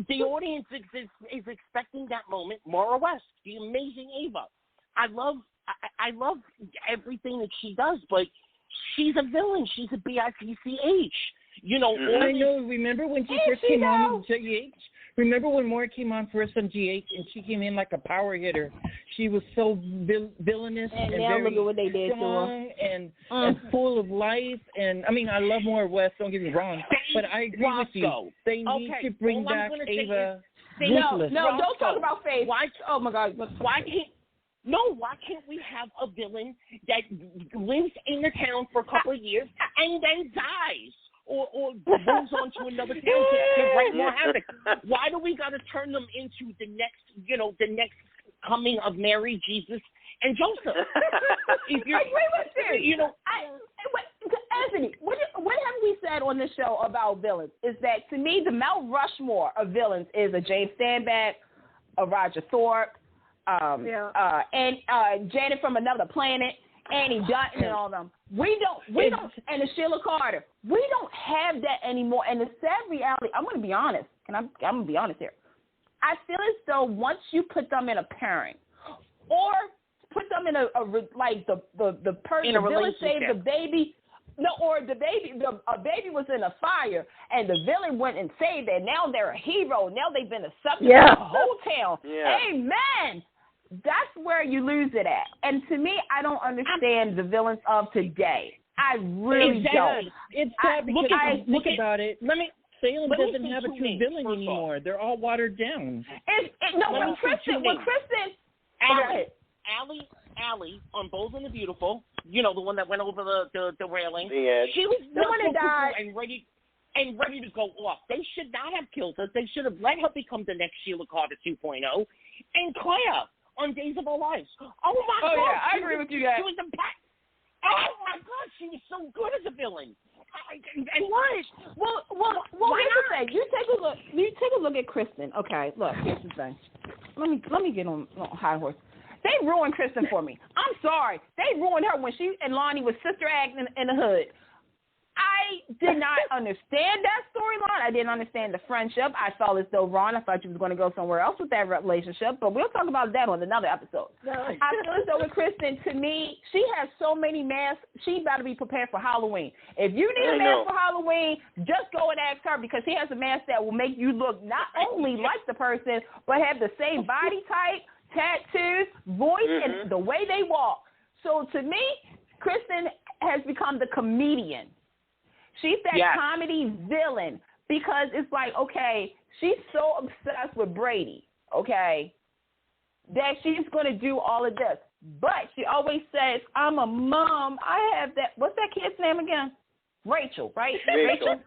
The audience is expecting that moment. Maura West, the amazing Ava. I love everything that she does, but she's a villain. She's a bitch. You know, I know. Remember when she first came on GH? Remember when Maura came on first on GH and she came in like a power hitter? She was so villainous and now very look at what they did strong and full of life. And I mean, I love Maura West. Don't get me wrong, but I agree with you. They need to bring back Ava. No, don't talk about Faith. Why? Oh my God. Why can't? No, why can't we have a villain that lives in the town for a couple of years and then dies? Or moves on to another town to write more havoc. Why do we got to turn them into the next coming of Mary, Jesus, and Joseph? If you're, Anthony, what have we said on this show about villains? Is that to me the Mount Rushmore of villains is a James Steinbeck, a Roger Thorpe, and Janet from Another Planet, Annie Dutton, and all of them. We don't, and a Sheila Carter. We don't have that anymore. And the sad reality, I'm going to be honest, and I'm going to be honest here. I feel as though once you put them in a pairing, or put them in the person, the villain saved the baby. No, or a baby was in a fire, and the villain went and saved it. Now they're a hero. Now they've been accepted by the whole town. Yeah. Amen. That's where you lose it at. And to me, I don't understand the villains of today. I really don't. It's sad because look about it. Salem doesn't have a true villain anymore. They're all watered down. When Kristen, Allie on Bold and the Beautiful, the one that went over the railing. Yeah. She was the one that died and ready to go off. They should not have killed her. They should have let her become the next Sheila Carter 2.0. And Claire on Days of Our Lives. Oh my God! Yeah, I agree with you guys. She was oh my God, she was so good as a villain. And what? Well, here's the thing. You take a look at Kristen. Okay, look, here's the thing. Let me get on high horse. They ruined Kristen for me. I'm sorry. They ruined her when she and Lonnie was sister acting in the hood. I did not understand that storyline. I didn't understand the friendship. I felt as though Ron, I thought you was going to go somewhere else with that relationship, but we'll talk about that on another episode. No. I feel as though with Kristen, to me, she has so many masks. She better be prepared for Halloween. If you need a mask for Halloween, just go and ask her, because she has a mask that will make you look not only like the person, but have the same body type, tattoos, voice, and the way they walk. So to me, Kristen has become the comedian. She's that comedy villain, because it's like, okay, she's so obsessed with Brady, okay, that she's going to do all of this. But she always says, I'm a mom. I have that. What's that kid's name again? Rachel, right? Rachel.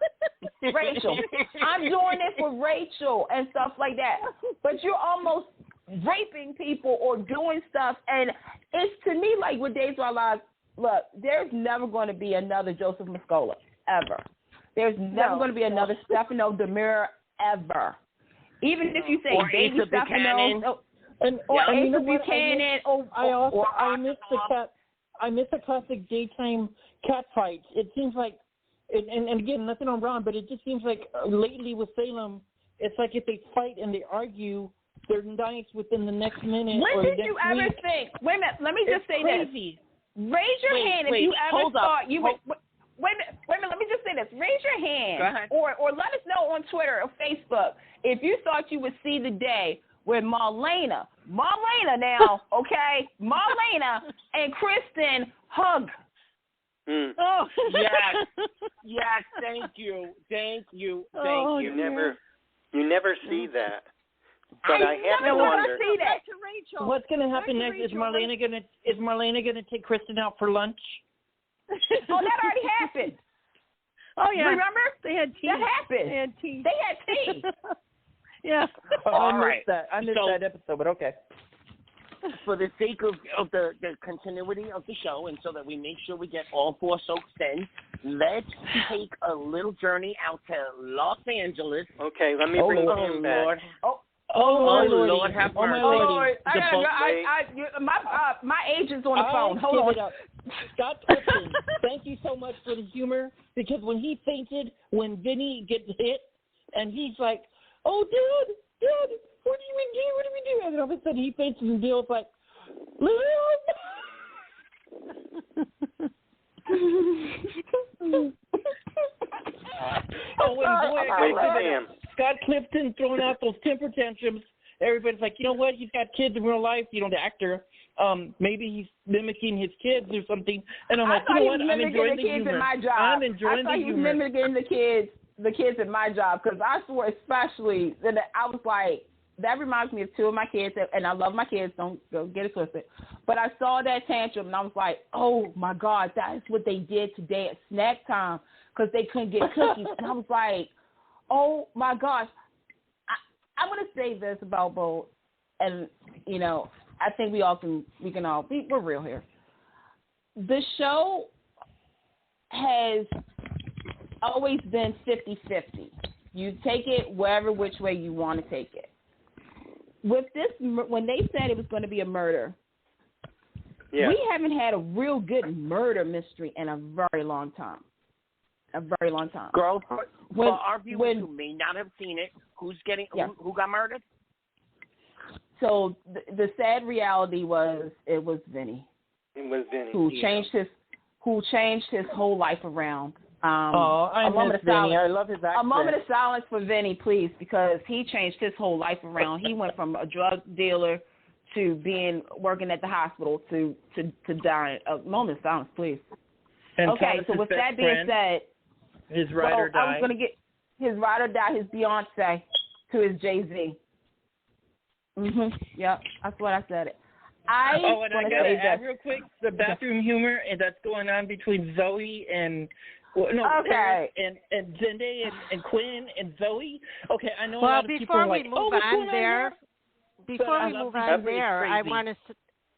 I'm doing this with Rachel and stuff like that. But you're almost raping people or doing stuff. And it's, to me, like with Days of Our Lives, look, there's never going to be another Joseph Mascola. Ever. There's never going to be another Stefano DeMira ever. Even if you say or baby Stefano or Asa Buchanan. I miss the classic daytime cat fights. It seems like, and again, nothing on Ron, but it just seems like lately with Salem, it's like if they fight and they argue, they're nice within the next minute. When did you ever think? Wait a minute. Let me just say this. Raise your hand if you ever thought you would. Wait a minute, let me just say this. Raise your hand or let us know on Twitter or Facebook if you thought you would see the day where Marlena now, okay, Marlena and Kristen hug. Oh, yes, thank you. You never see that. But I have to wonder. See that. What's going to happen next? Is Marlena going to take Kristen out for lunch? Oh, that already happened. Oh, yeah. Remember? They had tea. That happened. They had tea. Yeah. I missed that episode, but okay. For the sake of the continuity of the show, and so that we make sure we get all 4 soaps in, let's take a little journey out to Los Angeles. Okay, let me bring him back. Lord. Lord, have mercy. Lord, I gotta go. My agent's on the phone. Hold on. Scott Clifton, thank you so much for the humor, because when he fainted, when Vinny gets hit, and he's like, oh, dude, what do we do? And all of a sudden he faints and Bill's like, Scott Clifton throwing out those temper tantrums. Everybody's like, you know what? He's got kids in real life. The actor, maybe he's mimicking his kids or something. And I'm like, you know what? I'm enjoying the humor. I'm enjoying the humor. I thought he was mimicking the kids in my job, because I swore, especially that I was like, that reminds me of two of my kids, and I love my kids, don't go get it twisted. But I saw that tantrum, and I was like, oh, my God, that is what they did today at snack time because they couldn't get cookies. And I was like, oh, my gosh. I'm going to say this about Bold, and, you know, I think we're real here. The show has always been 50-50. You take it wherever which way you want to take it. With this, when they said it was going to be a murder, we haven't had a real good murder mystery in a very long time. Girl, for our viewers who may not have seen it, who got murdered? So the sad reality was it was Vinny. It was Vinny. Who changed his whole life around. I miss Vinny. I love his accent. A moment of silence for Vinny, please, because he changed his whole life around. He went from a drug dealer to working at the hospital to dying. A moment of silence, please. And okay, so with that being said, his ride or die. I was going to get his ride or die, his Beyonce to his Jay-Z. Yep, that's what I said. And I got to add real quick, the bathroom humor that's going on between Zoe and Eric and Zende and Quinn and Zoe. Okay, I know a lot of people are like, Before we move on there,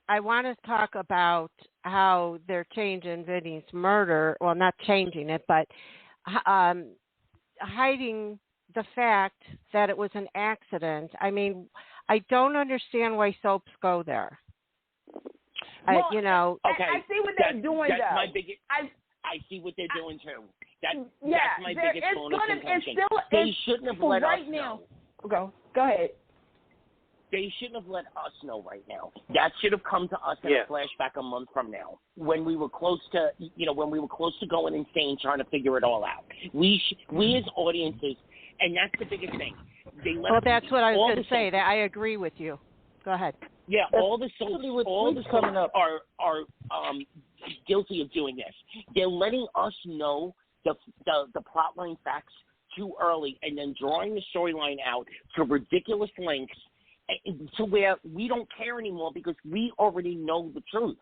I want to talk about how they're changing Vinny's murder. Well, not changing it, but hiding the fact that it was an accident. I mean, I don't understand why soaps go there. Well, okay. I see what they're doing, that's though. My biggest, I see what they're doing, too. That's my biggest bonus contention. They shouldn't have let us know. Go ahead. They shouldn't have let us know right now. That should have come to us in a flashback a month from now, when we were close to, going insane trying to figure it all out. We as audiences, and that's the biggest thing. That's what I was going to say. That I agree with you. Go ahead. Yeah, all the soaps coming up are guilty of doing this. They're letting us know the plotline facts too early, and then drawing the storyline out to ridiculous lengths, to where we don't care anymore because we already know the truth.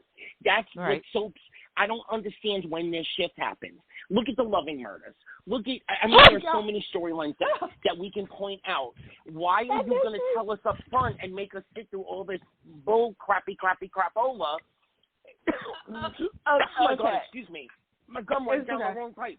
That's what soaps. I don't understand when this shift happens. Look at the Loving Murders. There's so many storylines that we can point out. Why are you going to tell us up front and make us sit through all this bull crapola? Oh my God, excuse me. My gum went down the wrong pipe.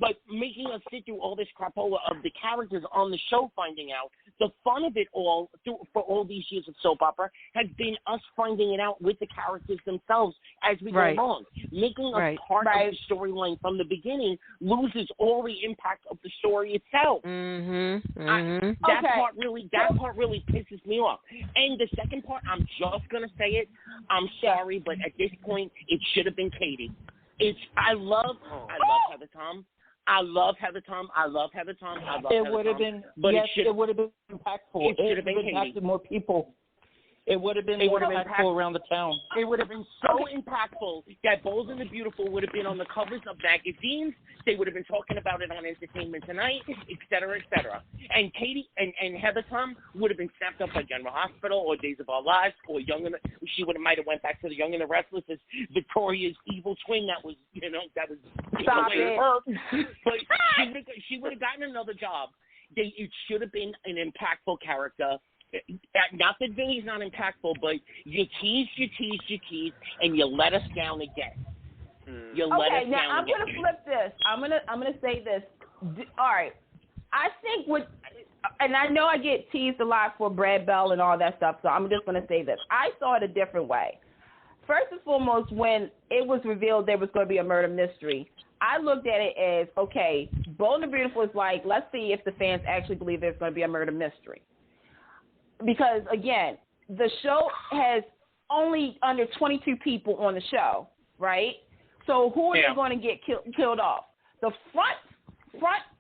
But making us sit through all this crapola of the characters on the show finding out, the fun of it all for all these years of soap opera has been us finding it out with the characters themselves as we go along. Making us part of the storyline from the beginning loses all the impact of the story itself. That part really pisses me off. And the second part, I'm just going to say it. I'm sorry, but at this point, it should have been Katie. I love Heather Tom. I love Heather Tom. It would have been, but it would have been impactful. It should have been impacted more people. It would have been more impactful around the town. It would have been so impactful that Bold and the Beautiful would have been on the covers of magazines. They would have been talking about it on Entertainment Tonight, et cetera, et cetera. And Katie and Heather Tom would have been snapped up by General Hospital or Days of Our Lives or she might have went back to the Young and the Restless as Victoria's evil twin that was Stop it. But she would have gotten another job. It should have been an impactful character. Not that Vinny's not impactful, but you tease, and you let us down again. Now I'm going to flip this. I'm gonna say this. All right, I think and I know I get teased a lot for Brad Bell and all that stuff, so I'm just going to say this. I saw it a different way. First and foremost, when it was revealed there was going to be a murder mystery, I looked at it as, okay, Bold and the Beautiful is like, let's see if the fans actually believe there's going to be a murder mystery. Because, again, the show has only under 22 people on the show, right? So who are they going to get killed off? The front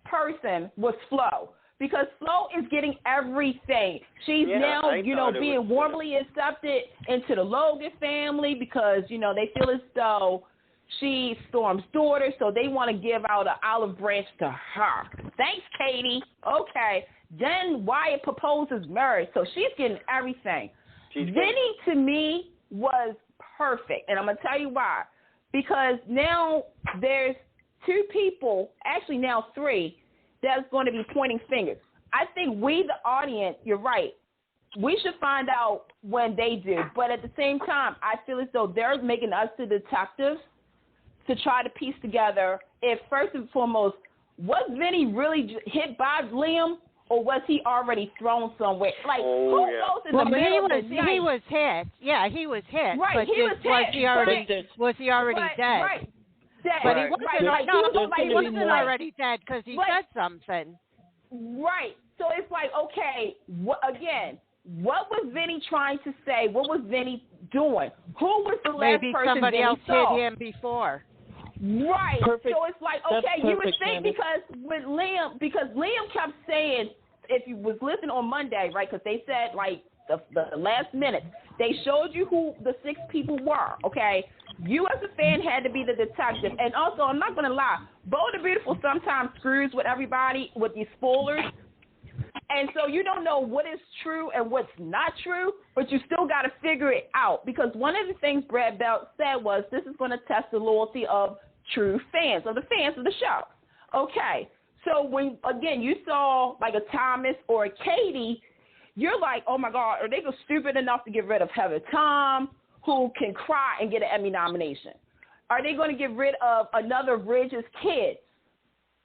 person was Flo, because Flo is getting everything. She's now, being warmly accepted into the Logan family because, they feel as though she's Storm's daughter, so they want to give out an olive branch to her. Thanks, Katie. Okay. Then Wyatt proposes marriage, so she's getting everything. Vinny, to me, was perfect, and I'm going to tell you why. Because now there's two people, actually now three, that's going to be pointing fingers. I think we, the audience, you're right, we should find out when they do. But at the same time, I feel as though they're making us the detectives to try to piece together if, first and foremost, was Vinny really hit by Liam, or was he already thrown somewhere? Like, who knows in the middle of the night? He was hit. Yeah, he was hit. Right, but he was hit. Was he already dead? Right. Dead. But he wasn't, he wasn't already dead because he said something. Right. So it's like, okay, what was Vinny trying to say? What was Vinny doing? Who was the last Maybe person somebody Vinny else saw? hit him before. Right. Perfect. So it's like, okay, you would think because Liam kept saying, if you was listening on Monday, right, because they said, like, the last minute, they showed you who the 6 people were, okay? You as a fan had to be the detective. And also, I'm not going to lie, Bold and Beautiful sometimes screws with everybody with these spoilers. And so you don't know what is true and what's not true, but you still got to figure it out. Because one of the things Brad Belt said was this is going to test the loyalty of true fans, of the fans of the show. Okay. So when, again, you saw like a Thomas or a Katie, you're like, oh, my God, are they stupid enough to get rid of Heather Tom, who can cry and get an Emmy nomination? Are they going to get rid of another Bridges kid?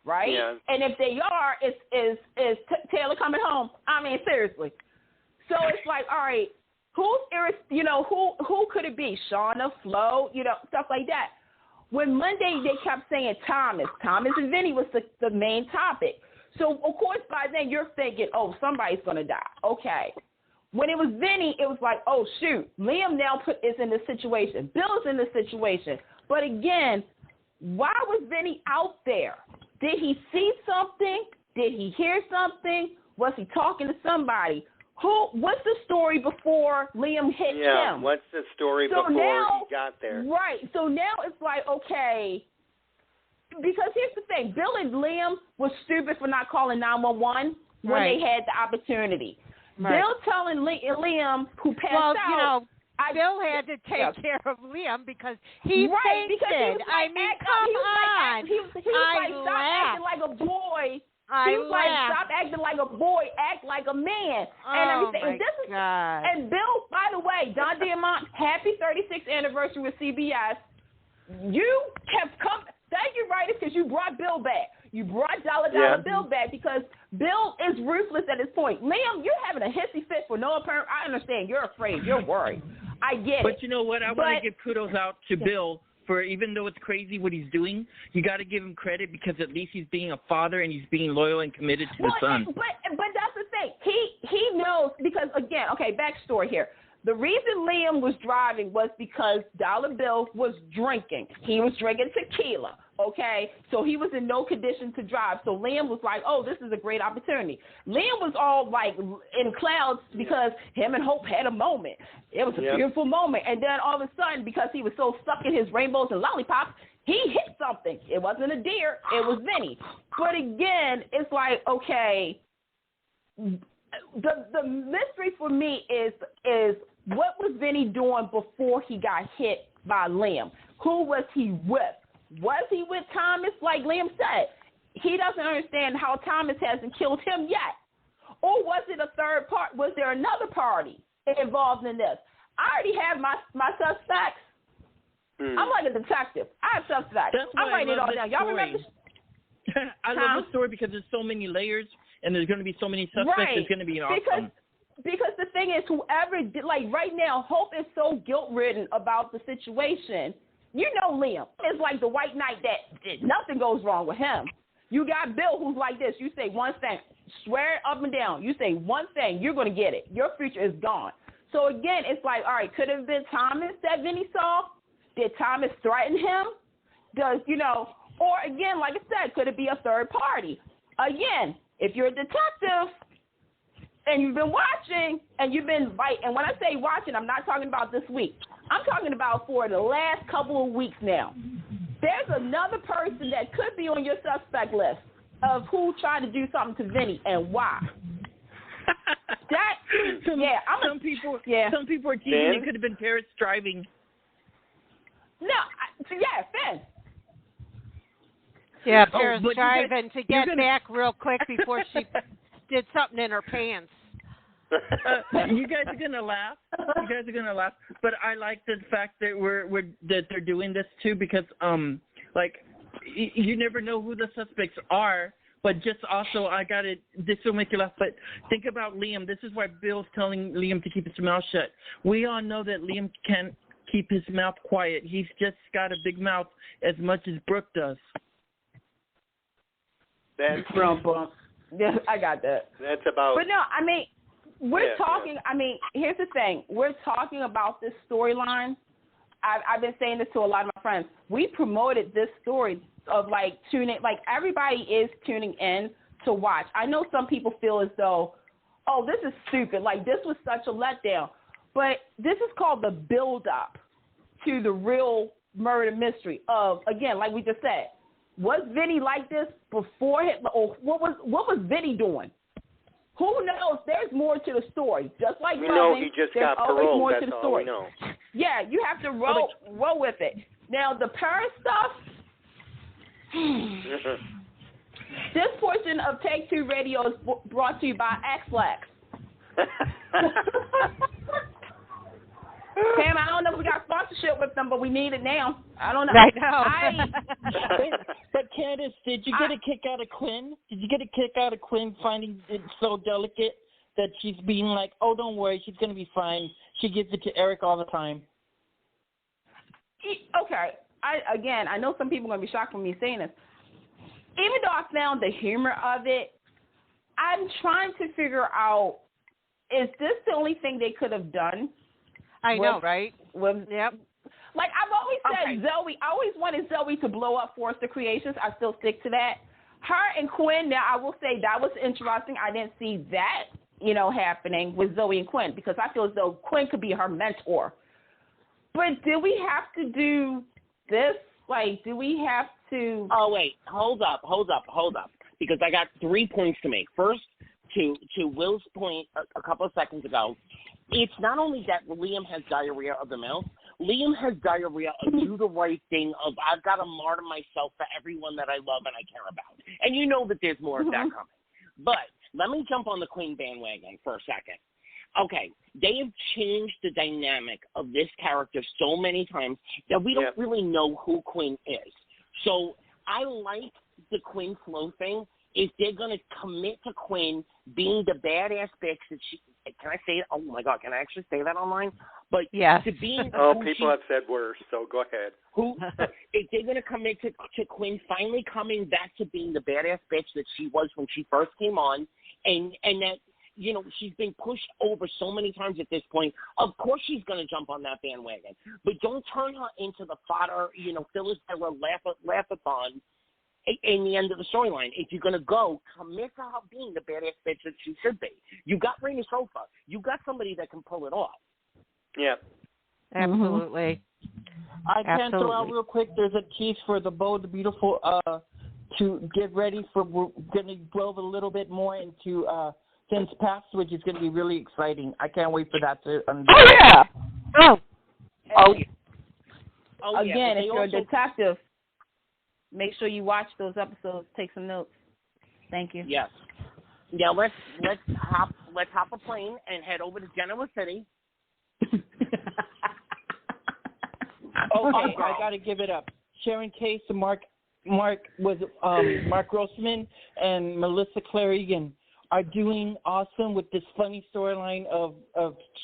Right? Yeah. And if they are, is Taylor coming home? I mean, seriously. So it's like, all right, who could it be? Shauna, Flo, stuff like that. When Monday they kept saying Thomas and Vinny was the main topic. So, of course, by then you're thinking, oh, somebody's going to die. Okay. When it was Vinny, it was like, oh, shoot, Liam now is in this situation. Bill's in this situation. But again, why was Vinny out there? Did he see something? Did he hear something? Was he talking to somebody? What's the story before Liam hit him? Yeah, what's the story before he got there? Right. So now it's like, okay, because here's the thing. Bill and Liam was stupid for not calling 911 when they had the opportunity. Right. Bill telling Liam, who passed out. Bill had to take care of Liam because he fainted. Because he was like, come on. He was like, stop acting like a boy. He was like, stop acting like a boy, act like a man. And everything. God. And Bill, by the way, Don Diamont, happy 36th anniversary with CBS. You kept coming. Thank you, writers, because you brought Bill back. You brought Dollar Bill back because Bill is ruthless at this point. Liam, you're having a hissy fit for no apparent. I understand. You're afraid. You're worried. I get it. But you know what? I want to give kudos out to Bill for, even though it's crazy what he's doing, you got to give him credit because at least he's being a father and he's being loyal and committed to the son. But that's the thing. He knows because, again, okay, backstory here. The reason Liam was driving was because Dollar Bill was drinking. He was drinking tequila, okay? So he was in no condition to drive. So Liam was like, oh, this is a great opportunity. Liam was all, like, in clouds because him and Hope had a moment. It was a beautiful moment. And then all of a sudden, because he was so stuck in his rainbows and lollipops, he hit something. It wasn't a deer. It was Vinny. But, again, it's like, okay, the mystery for me is what was Vinny doing before he got hit by Liam? Who was he with? Was he with Thomas, like Liam said? He doesn't understand how Thomas hasn't killed him yet. Or was it a third part? Was there another party involved in this? I already have my suspects. I'm like a detective. I have suspects. I'm writing it all down. Y'all remember? I love the story because there's so many layers and there's going to be so many suspects. Right. It's going to be awesome. Because the thing is, whoever, like right now, Hope is so guilt-ridden about the situation. You know Liam is like the white knight that nothing goes wrong with him. You got Bill who's like this. You say one thing, swear it up and down. You say one thing, you're going to get it. Your future is gone. So, again, it's like, all right, could it have been Thomas that Vinny saw? Did Thomas threaten him? Or, again, like I said, could it be a third party? Again, if you're a detective and you've been watching and you've been and when I say watching, I'm not talking about this week. I'm talking about for the last couple of weeks now. There's another person that could be on your suspect list. of who tried to do something to Vinny and why. Some people are teasing it could have been Paris driving. No, Finn. Yeah, Paris driving to get back real quick before she did something in her pants. You guys are gonna laugh. But I like the fact that that they're doing this too, because you never know who the suspects are. But just also, this will make you laugh, but think about Liam. This is why Bill's telling Liam to keep his mouth shut. We all know that Liam can't keep his mouth quiet. He's just got a big mouth as much as Brooke does. That's Yeah, I got that. That's about. But no, I mean, we're talking. Yeah. I mean, here's the thing. We're talking about this storyline. I've been saying this to a lot of my friends. We promoted this story of tuning, everybody is tuning in to watch. I know some people feel as though, oh, this is stupid. This was such a letdown. But this is called the build-up to the real murder mystery of, again, like we just said, was Vinny like this before him, or what was Vinny doing? Who knows? There's more to the story. Just like we know he just got paroled. More That's to the all story. we know. Yeah, you have to roll with it. Now, the Paris stuff, this portion of Take Two Radio is brought to you by X-Lax. Pam, I don't know if we got sponsorship with them, but we need it now. I don't know. I know. But Candice, did you get a kick out of Quinn? Did you get a kick out of Quinn finding it so delicate that she's being like, oh, don't worry, she's going to be fine. She gives it to Eric all the time. Okay. I know some people are going to be shocked for me saying this. Even though I found the humor of it, I'm trying to figure out, is this the only thing they could have done? I know, right? Yep. I've always said Zoe, I always wanted Zoe to blow up Forrester Creations. I still stick to that. Her and Quinn, now I will say that was interesting. I didn't see that, happening with Zoe and Quinn, because I feel as though Quinn could be her mentor. But do we have to do this? Do we have to... Oh, wait. Hold up. Because I got 3 points to make. First, to Will's point a couple of seconds ago, it's not only that Liam has diarrhea of the mouth. Liam has diarrhea of do the right thing, of I've got to martyr myself for everyone that I love and I care about. And you know that there's more of that coming. But let me jump on the Queen bandwagon for a second. Okay, they have changed the dynamic of this character so many times that we don't really know who Quinn is. So I like the Quinn Flo thing. If they're going to commit to Quinn being the badass bitch that she... Can I say it? Oh, my God. Can I actually say that online? But to being... people have said worse, so go ahead. If they're going to commit to Quinn finally coming back to being the badass bitch that she was when she first came on, and that, she's been pushed over so many times at this point, of course she's going to jump on that bandwagon. But don't turn her into the fodder, Phyllis Diller laugh-a-thon in the end of the storyline. If you're going to go, commit to her being the badass bitch that she should be. You got Raina Sofa. You got somebody that can pull it off. Yeah. Absolutely. I can throw out real quick, there's a tease for the Bold the Beautiful to get ready for, we're going to delve a little bit more into Finn's past, which is going to be really exciting. I can't wait for that to unveil. Oh, yeah. Again, if you're a detective, make sure you watch those episodes. Take some notes. Thank you. Yes. Yeah. Let's hop a plane and head over to Genoa City. Okay, I got to give it up. Sharon Case and Mark Grossman and Melissa Clarigan are doing awesome with this funny storyline of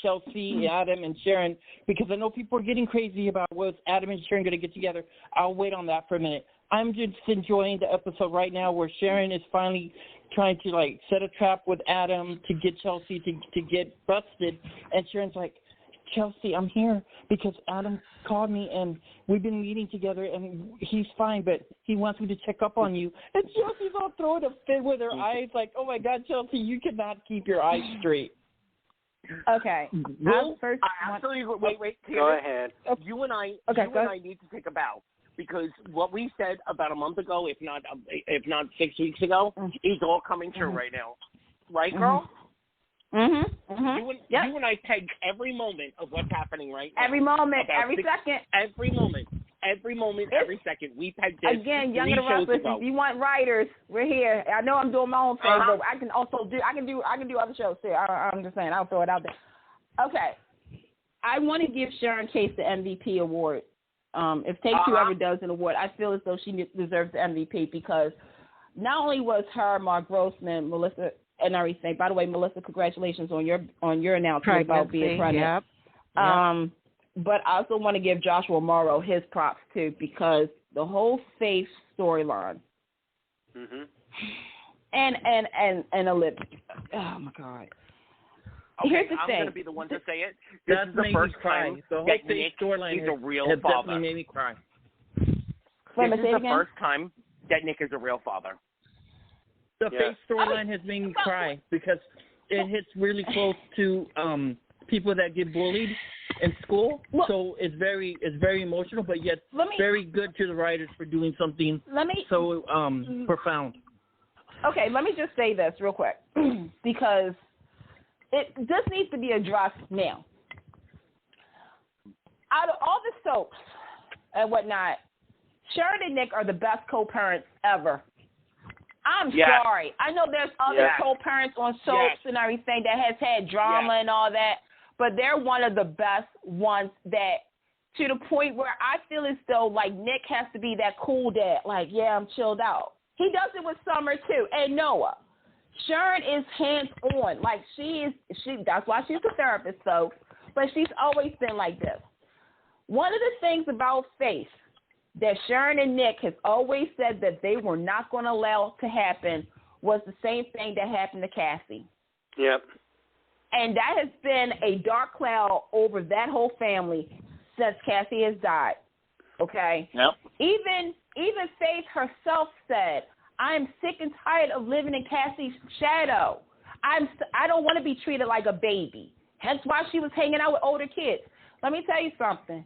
Chelsea, Adam, and Sharon, because I know people are getting crazy about was Adam and Sharon going to get together. I'll wait on that for a minute. I'm just enjoying the episode right now where Sharon is finally trying to set a trap with Adam to get Chelsea to get busted, and Sharon's like, Chelsea, I'm here because Adam called me and we've been meeting together and he's fine, but he wants me to check up on you. And Chelsea's all throwing a fit with her eyes like, oh, my God, Chelsea, you cannot keep your eyes straight. Okay. Wait. Go ahead. You and I need to take a bow. because what we said about a month ago, if not 6 weeks ago, is all coming true right now. Right, girl? You and I pegged every moment of what's happening right now. Every moment, every second. Every moment, every second. We pegged this again, Young 3 and the shows Restless. ago. If you want writers, we're here. I know I'm doing my own thing, but I can also do other shows too. I'm just saying, I'll throw it out there. Okay, I want to give Sharon Case the MVP award. If Take Two ever does an award, I feel as though she deserves the MVP because not only was her, Mark Grossman, Melissa, and everything. By the way, Melissa, congratulations on your announcement about being pregnant. Yep. But I also want to give Joshua Morrow his props too because the whole Faith storyline. And Olivia. Oh my God. Okay, here's the I'm thing. going to be the one to say it. This is the first time that Nick is a real father. Definitely made me cry. This is the first time that Nick is a real father. The Faith storyline has made me cry because it hits really close to people that get bullied in school. So it's very emotional, but yet very good to the writers for doing something so profound. Okay, let me just say this real quick because it just needs to be addressed now. Out of all the soaps and whatnot, Sharon and Nick are the best co-parents ever. I'm sorry. I know there's other co-parents on soaps and everything that has had drama and all that, but they're one of the best ones that, to the point where I feel as though, like, Nick has to be that cool dad. Like, yeah, I'm chilled out. He does it with Summer, too, and Noah. Sharon is hands-on. Like, that's why she's a therapist, so, but she's always been like this. One of the things about Faith that Sharon and Nick has always said that they were not going to allow to happen was the same thing that happened to Cassie. Yep. And that has been a dark cloud over that whole family since Cassie has died. Okay? Yep. Even Faith herself said, I'm sick and tired of living in Cassie's shadow. I don't want to be treated like a baby. Hence why she was hanging out with older kids. Let me tell you something.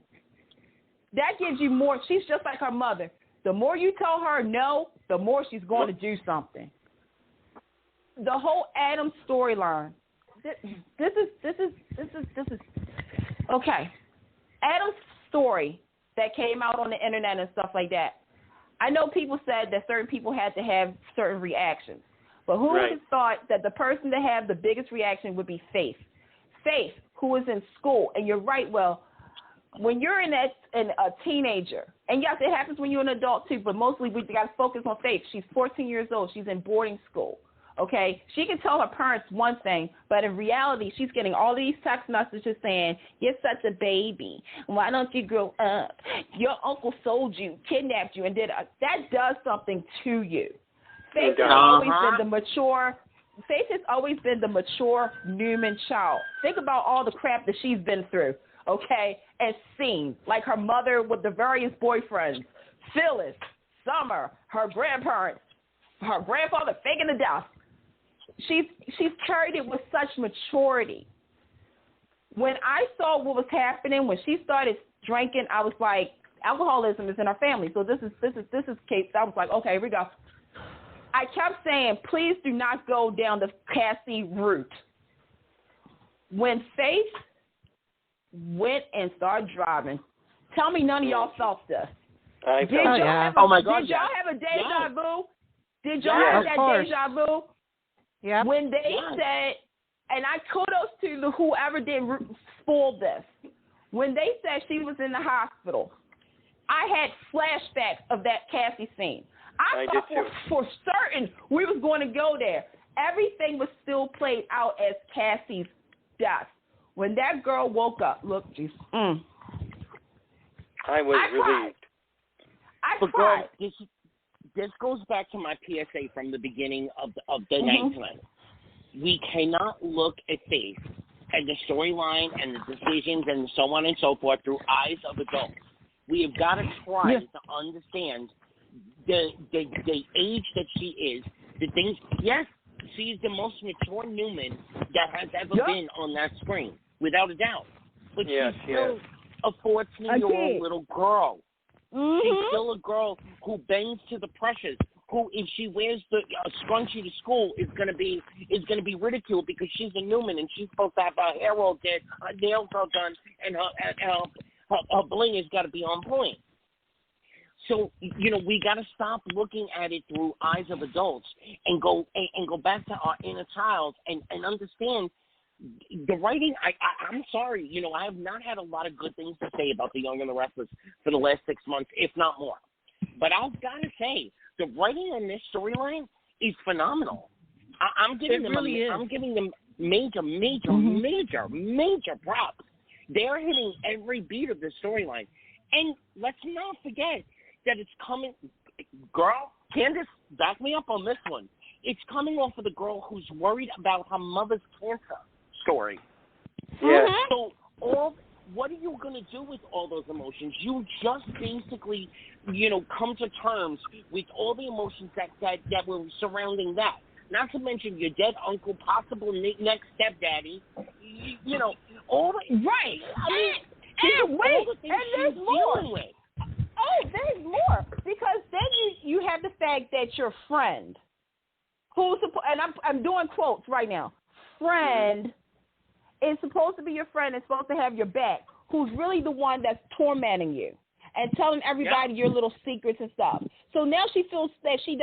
That gives you more. She's just like her mother. The more you tell her no, the more she's going to do something. The whole Adam storyline. This is okay. Adam's story that came out on the internet and stuff like that. I know people said that certain people had to have certain reactions, but who would have thought that the person to have the biggest reaction would be Faith? Faith, who is in school, and you're right, Will. When you're a teenager, and yes, it happens when you're an adult too, but mostly we got to focus on Faith. She's 14 years old. She's in boarding school, okay? She can tell her parents one thing, but in reality, she's getting all these text messages saying, you're such a baby. Why don't you grow up? Your uncle sold you, kidnapped you, and did that does something to you. Faith has always been the mature. Faith has always been the mature Newman child. Think about all the crap that she's been through. Okay, and seen, like her mother with the various boyfriends, Phyllis, Summer, her grandparents, her grandfather faking the death. She's carried it with such maturity. When I saw what was happening, when she started drinking, I was like, alcoholism is in our family. So this is Kate. I was like, okay, here we go. I kept saying, please do not go down the Cassie route. When Faith went and started driving. Tell me none of y'all felt this. Did y'all have a deja vu? Did y'all have that deja vu? Yeah. When they said, and I kudos to whoever did spoil this. When they said she was in the hospital, I had flashbacks of that Cassie scene. I thought for certain we was going to go there. Everything was still played out as Cassie's death. When that girl woke up, look, geez, I was relieved. I cried. This goes back to my PSA from the beginning of the night tonight. We cannot look at Faith and the storyline and the decisions and so on and so forth through eyes of adults. We have got to try to understand the age that she is, the things. Yes, she is the most mature Newman that has ever been on that screen. Without a doubt. But she's still a 14-year-old little girl. She's still a girl who bends to the pressures. Who, if she wears the scrunchie to school, is gonna be ridiculed because she's a Newman and she's supposed to have her hair all did, her nails all done, and her bling has got to be on point. So we got to stop looking at it through eyes of adults and go back to our inner child and understand the writing. I'm sorry, I have not had a lot of good things to say about The Young and the Restless for the last 6 months, if not more. But I've got to say, the writing on this storyline is phenomenal. I'm giving them major props. They're hitting every beat of the storyline. And let's not forget that it's coming, girl, Candice, back me up on this one. It's coming off of the girl who's worried about her mother's cancer story. Yeah. So what are you going to do with all those emotions? You just basically, come to terms with all the emotions that were surrounding that. Not to mention your dead uncle, possible next stepdaddy. All the right. I mean, and wait, all the things there's she's more. dealing with. Oh, there's more, because then you have the fact that your friend, and I'm doing quotes right now, friend is supposed to be your friend and supposed to have your back, who's really the one that's tormenting you and telling everybody your little secrets and stuff. So now she feels that she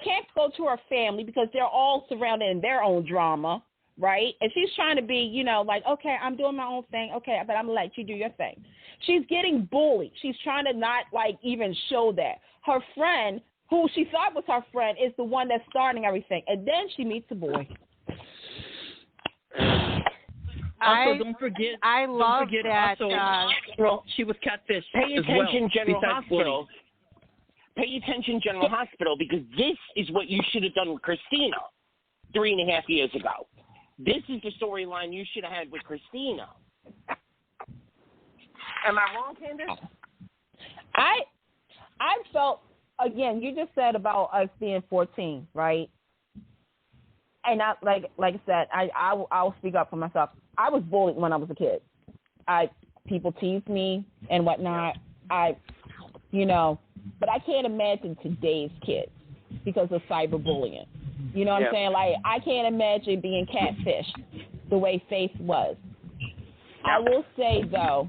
can't go to her family because they're all surrounded in their own drama, right? And she's trying to be, like, okay, I'm doing my own thing, okay, but I'm going to let you do your thing. She's getting bullied. She's trying to not, even show that. Her friend, who she thought was her friend, is the one that's starting everything. And then she meets a boy. Don't forget. I love that. Also, she was catfish. Pay attention, General Hospital. Pay attention, General Hospital, because this is what you should have done with Christina 3.5 years ago. This is the storyline you should have had with Christina. Am I wrong, Candice? I felt, again, you just said about us being 14, right? And I, like I said, I'll speak up for myself. I was bullied when I was a kid. People teased me and whatnot. But I can't imagine today's kids because of cyberbullying. You know what I'm saying? Like, I can't imagine being catfished the way Faith was. I will say, though,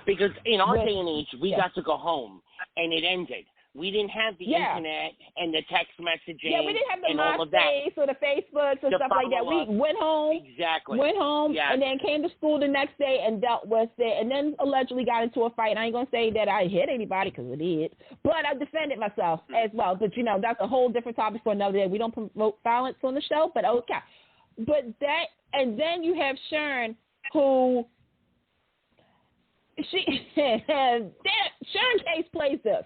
because in our day and age, we got to go home, and it ended. We didn't have the internet and the text messaging. Yeah, we didn't have the MySpace or the Facebooks and stuff like that. We went home. Exactly. Went home and then came to school the next day and dealt with it, and then allegedly got into a fight. And I ain't going to say that I hit anybody because I did, but I defended myself as well. But, that's a whole different topic for another day. We don't promote violence on the show, but okay. But that, and then you have Sharon, who Sharon Case plays this.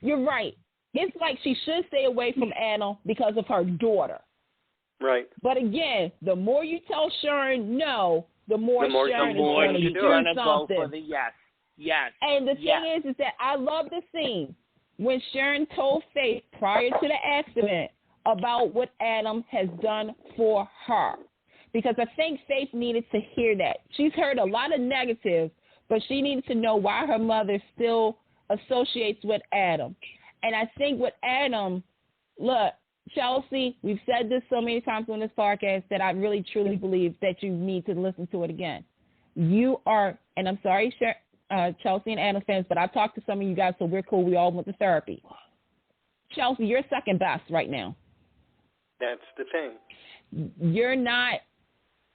You're right. It's like she should stay away from Adam because of her daughter. Right. But again, the more you tell Sharon no, the more Sharon is going to do something. For the yes. And the thing is that I love the scene when Sharon told Faith prior to the accident about what Adam has done for her. Because I think Faith needed to hear that. She's heard a lot of negative, but she needed to know why her mother still associates with Adam. And I think with Adam, look, Chelsea, we've said this so many times on this podcast that I really truly believe that you need to listen to it again. You are, and I'm sorry, Chelsea and Adam fans, but I've talked to some of you guys, so we're cool. We all went to therapy. Chelsea, you're second best right now. That's the thing. You're not.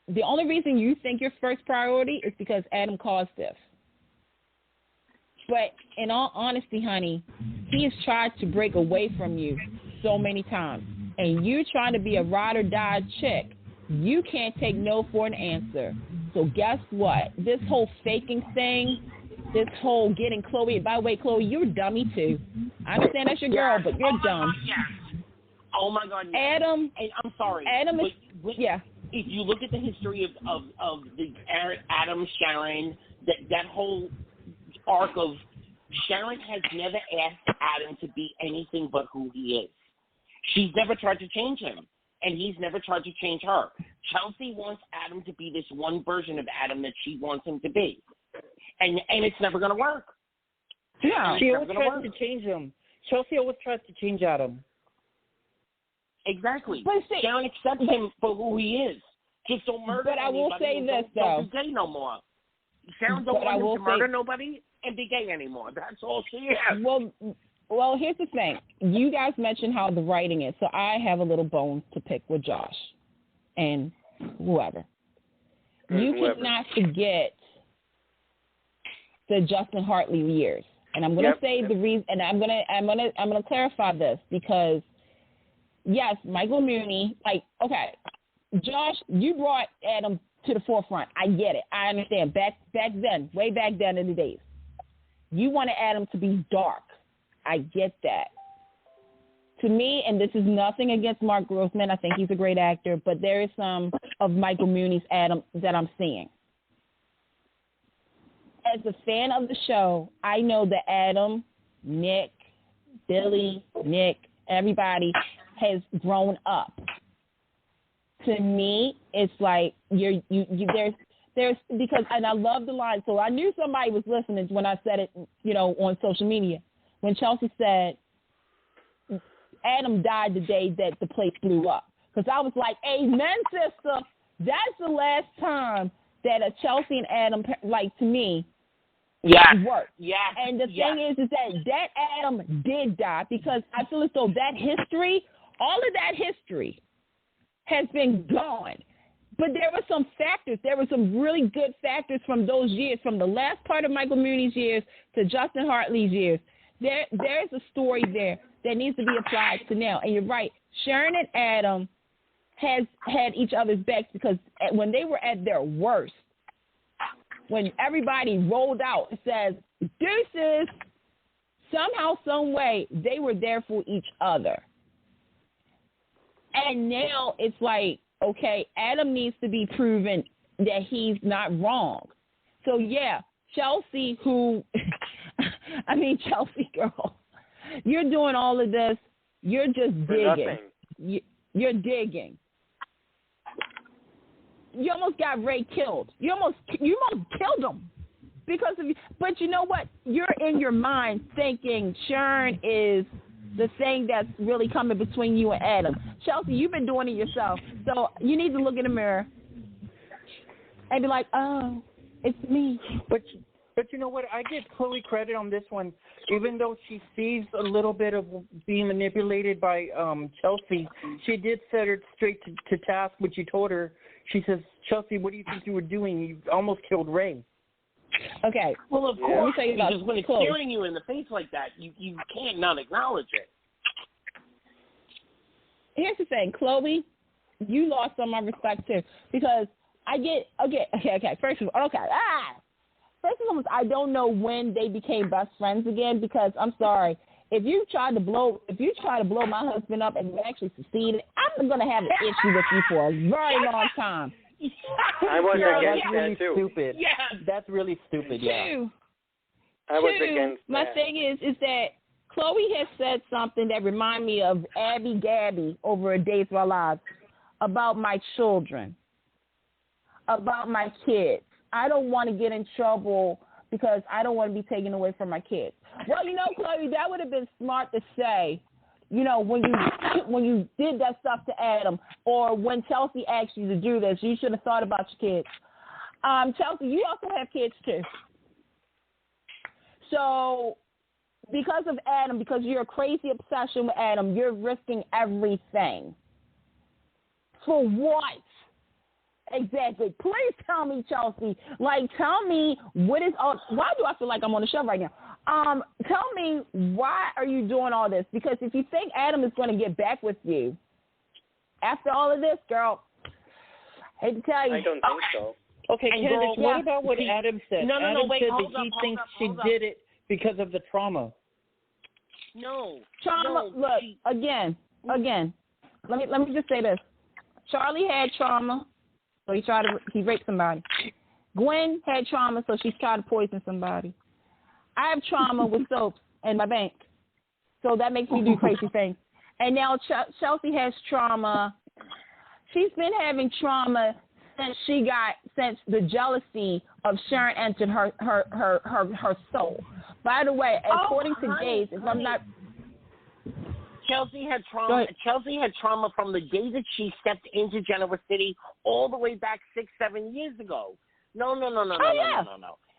The only reason you think you're first priority is because Adam caused this. But in all honesty, honey, he has tried to break away from you so many times. And you trying to be a ride or die chick, you can't take no for an answer. So guess what? This whole faking thing, this whole getting Chloe. By the way, Chloe, you're a dummy too. I understand that's your girl, but you're dumb. Oh my God. Adam. And I'm sorry. Adam is. If you look at the history of the Adam Sharon, that whole arc of Sharon has never asked Adam to be anything but who he is. She's never tried to change him, and he's never tried to change her. Chelsea wants Adam to be this one version of Adam that she wants him to be, and it's never going to work. Yeah. She always tries to change him. Chelsea always tries to change Adam. Exactly. But see, Sharon accepts him for who he is. Just don't murder But I will say this, though. Don't be gay no more. Sharon don't want him to murder nobody and be gay anymore. That's all she is. Well, here's the thing. You guys mentioned how the writing is, so I have a little bone to pick with Josh and whoever. You cannot forget the Justin Hartley years, and I'm going to say the reason, and I'm going to clarify this because yes, Michael Mooney, okay, Josh, you brought Adam to the forefront. I get it. I understand. Back then, way back then in the days, you wanted Adam to be dark. I get that. To me, and this is nothing against Mark Grossman, I think he's a great actor, but there is some of Michael Mooney's Adam that I'm seeing. As a fan of the show, I know that Adam, Nick, Billy, Nick, everybody has grown up. To me, it's like there's because, and I love the line. So I knew somebody was listening when I said it, on social media. When Chelsea said Adam died the day that the place blew up, because I was like, "Amen, sister." That's the last time that a Chelsea and Adam, to me, worked. Yeah. And the thing is that Adam did die, because I feel as though that history, all of that history, has been gone. But there were some factors. There were some really good factors from those years, from the last part of Michael Mooney's years to Justin Hartley's years. There's a story there that needs to be applied to now. And you're right. Sharon and Adam has had each other's backs, because when they were at their worst, when everybody rolled out and says, deuces, somehow, some way, they were there for each other. And now it's like, okay, Adam needs to be proven that he's not wrong. So, yeah, Chelsea, Chelsea girl, you're doing all of this. You're just digging. You're digging. You almost got Ray killed. You almost killed him because of you. But you know what? You're in your mind thinking Sharon is the thing that's really coming between you and Adam. Chelsea, you've been doing it yourself. So you need to look in the mirror and be like, oh, it's me. But you know what? I give Chloe credit on this one. Even though she sees a little bit of being manipulated by Chelsea, she did set her straight to task when she told her. She says, Chelsea, what do you think you were doing? You almost killed Ray. Okay. Well, of course, because when it's staring you in the face like that, you can't not acknowledge it. Here's the thing, Chloe, you lost some of my respect too, because I get okay. First of all, I don't know when they became best friends again, because I'm sorry, if you try to blow my husband up and you actually succeeded, I'm gonna have an issue with you for a very long time. I was against that's really that too. Stupid. Yeah, that's really stupid. Yeah. I was against my that. thing is that Chloe has said something that reminds me of Abby Gabby over A Days of Our Lives about my children, about my kids. I don't want to get in trouble because I don't want to be taken away from my kids. Well, Chloe, that would have been smart to say, when you did that stuff to Adam, or when Chelsea asked you to do this, you should have thought about your kids. Chelsea, you also have kids too. So because of Adam, because you're a crazy obsession with Adam, you're risking everything. For what? Exactly. Please tell me, Chelsea. Tell me what is all. Why do I feel like I'm on the show right now? Tell me, why are you doing all this? Because if you think Adam is going to get back with you after all of this, girl, I hate to tell you. I don't think so. Okay, Candice, what about what Adam said? Adam said that he thinks she did it because of the trauma. No. Trauma. No, look, again. Let me just say this. Charlie had trauma, so he raped somebody. Gwen had trauma, so she tried to poison somebody. I have trauma with soaps in my bank, so that makes me do crazy things. And now Chelsea has trauma. She's been having trauma since the jealousy of Sharon entered her soul. By the way, according to Gaze, if I'm not... Chelsea had trauma. Chelsea had trauma from the day that she stepped into Genoa City all the way back 6-7 years ago. No.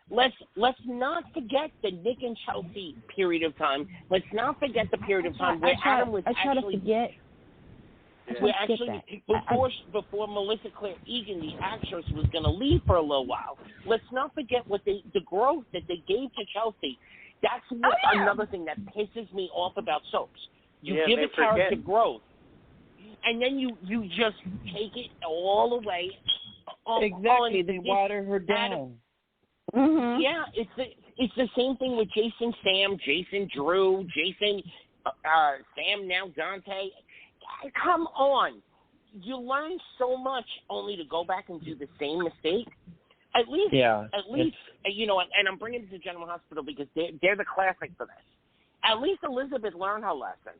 Let's not forget the Nick and Chelsea period of time. Let's not forget the period of time where Adam was actually. Where actually before Melissa Claire Egan, the actress, was going to leave for a little while. Let's not forget the growth that they gave to Chelsea. That's another thing that pisses me off about soaps. You give a character growth, and then you just take it all away. Exactly, they water her down. Mm-hmm. Yeah, it's the same thing with Jason Sam, Jason Drew, Jason Sam, now Dante. Come on. You learn so much only to go back and do the same mistake. At least, you know, and I'm bringing it to General Hospital because they're the classic for this. At least Elizabeth learned her lesson.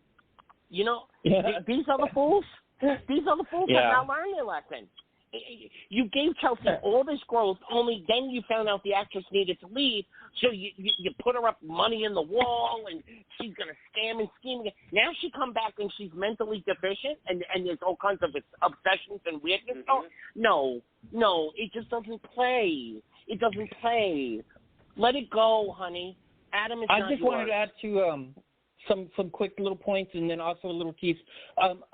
You know, these other fools have not learned their lesson. You gave Chelsea all this growth, only then you found out the actress needed to leave, so you put her up money in the wall, and she's going to scam and scheme again. Now she come back and she's mentally deficient, and there's all kinds of obsessions and weirdness. Mm-hmm. No, it just doesn't play. It doesn't play. Let it go, honey. Adam is not yours. I just wanted to add to some quick little points and then also a little tease.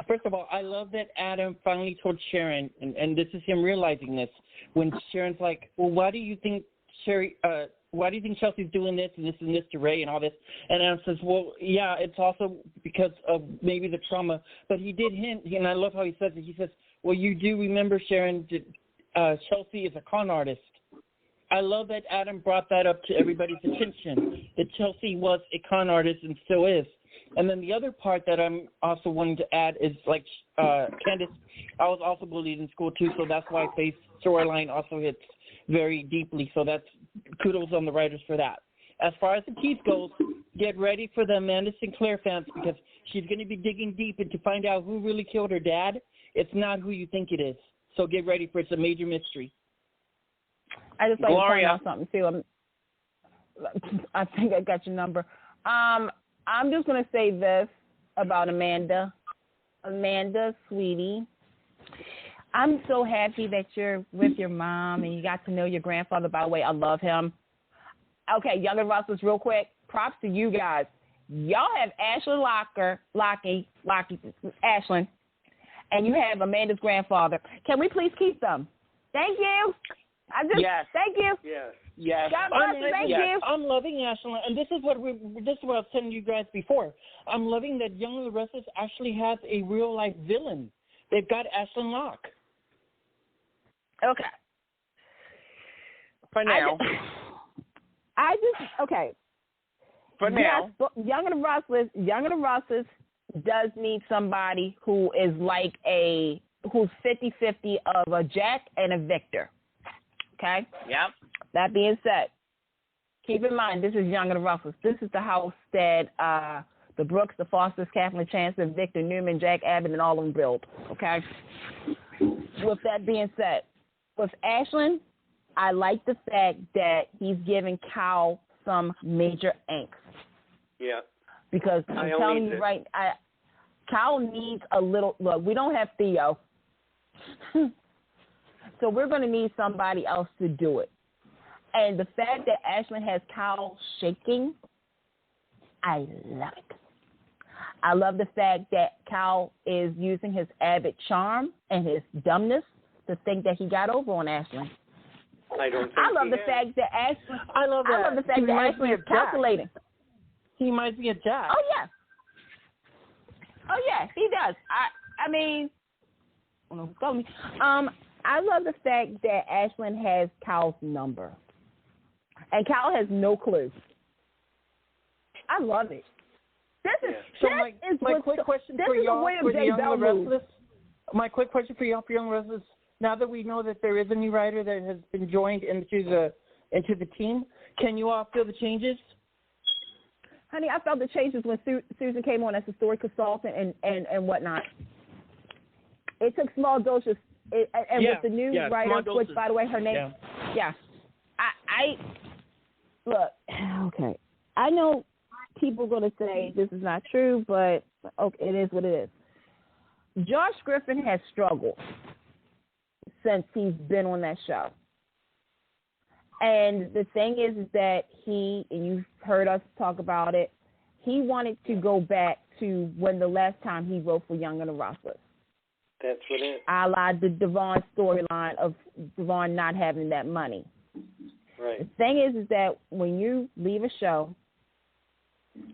First of all, I love that Adam finally told Sharon, and this is him realizing this, when Sharon's like, well, why do you think Chelsea's doing this and this and this to Ray and all this? And Adam says, well, yeah, it's also because of maybe the trauma. But he did hint, and I love how he says it. He says, well, you do remember, Sharon, Chelsea is a con artist. I love that Adam brought that up to everybody's attention, that Chelsea was a con artist and still is. And then the other part that I'm also wanting to add is, like Candice, I was also bullied in school too, so that's why Faith's storyline also hits very deeply. So that's kudos on the writers for that. As far as the tease goes, get ready for the Amanda Sinclair fans because she's going to be digging deep to find out who really killed her dad. It's not who you think it is. So get ready for it's a major mystery. I just like to point out something too. I think I got your number. I'm just going to say this about Amanda. Amanda, sweetie, I'm so happy that you're with your mom and you got to know your grandfather. By the way, I love him. Okay, Young and Restless, real quick. Props to you guys. Y'all have Ashlyn Ashlyn, and you have Amanda's grandfather. Can we please keep them? Thank you. Thank you. Yes. God bless you. Thank you. I'm loving Ashlyn, and this is what I was telling you guys before. I'm loving that Young and the Restless actually has a real life villain. They've got Ashlyn Locke. Okay. For now. For now. Young and the Restless does need somebody who is like who's 50-50 of a Jack and a Victor. Okay? Yep. That being said, keep in mind, this is Young and the Restless. This is the house that the Brooks, the Fosters, Kathleen Chancellor, Victor Newman, Jack Abbott, and all of them built. Okay? With that being said, with Ashlyn, I like the fact that he's giving Cal some major angst. Yeah. Because I'm telling you right, Cal needs a little, look, we don't have Theo. So we're going to need somebody else to do it. And the fact that Ashlyn has Cal shaking, I love it. I love the fact that Cal is using his Abbott charm and his dumbness to think that he got over on Ashlyn. I don't think I love the fact that Ashlyn. I love that. I love the fact that Ashlyn is calculating. He might be a Jack. Oh yeah, he does. I mean, I love the fact that Ashlyn has Cal's number, and Cal has no clue. I love it. My quick question for y'all for the Young and Restless. My quick question for y'all for Young and Restless. Now that we know that there is a new writer that has been joined into the team, can you all feel the changes? Honey, I felt the changes when Susan came on as a story consultant and whatnot. It took small doses, with the new writer, which, by the way, her name, I look, okay. I know people are going to say this is not true, but okay, it is what it is. Josh Griffin has struggled since he's been on that show. And the thing is that and you've heard us talk about it, he wanted to go back to when the last time he wrote for Young and the Restless. That's what it is. A la the Devon storyline of Devon not having that money. Right. The thing is that when you leave a show,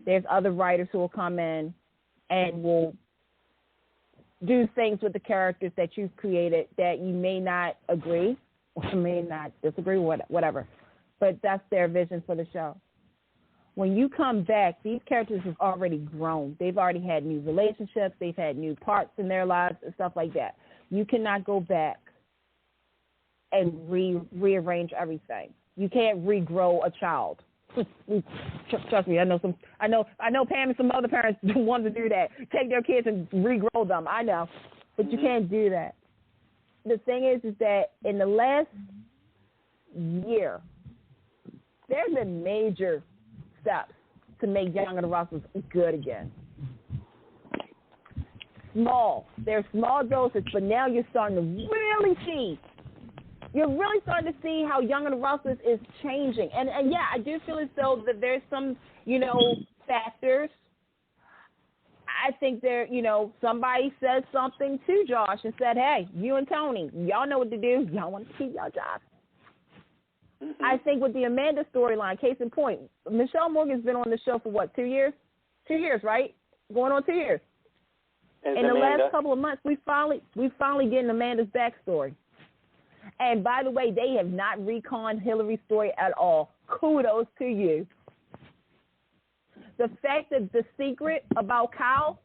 there's other writers who will come in and will do things with the characters that you've created that you may not agree or may not disagree with, whatever. But that's their vision for the show. When you come back, these characters have already grown. They've already had new relationships. They've had new parts in their lives and stuff like that. You cannot go back and rearrange everything. You can't regrow a child. Trust me, I know Pam and some other parents want to do that. Take their kids and regrow them. I know, but you can't do that. The thing is that in the last year, there's been major steps to make Young and the Restless good again. There's small doses, but now you're starting to really see. You're really starting to see how Young and the Restless is changing. And yeah, I do feel as though that there's some, factors. I think somebody says something to Josh and said, hey, you and Tony, y'all know what to do. Y'all want to keep y'all jobs. Mm-hmm. I think with the Amanda storyline, case in point, Michelle Morgan's been on the show for what, 2 years? 2 years, right? Going on 2 years. In the last couple of months, we finally getting Amanda's backstory. And by the way, they have not reconned Hillary's story at all. Kudos to you. The fact that the secret about Kyle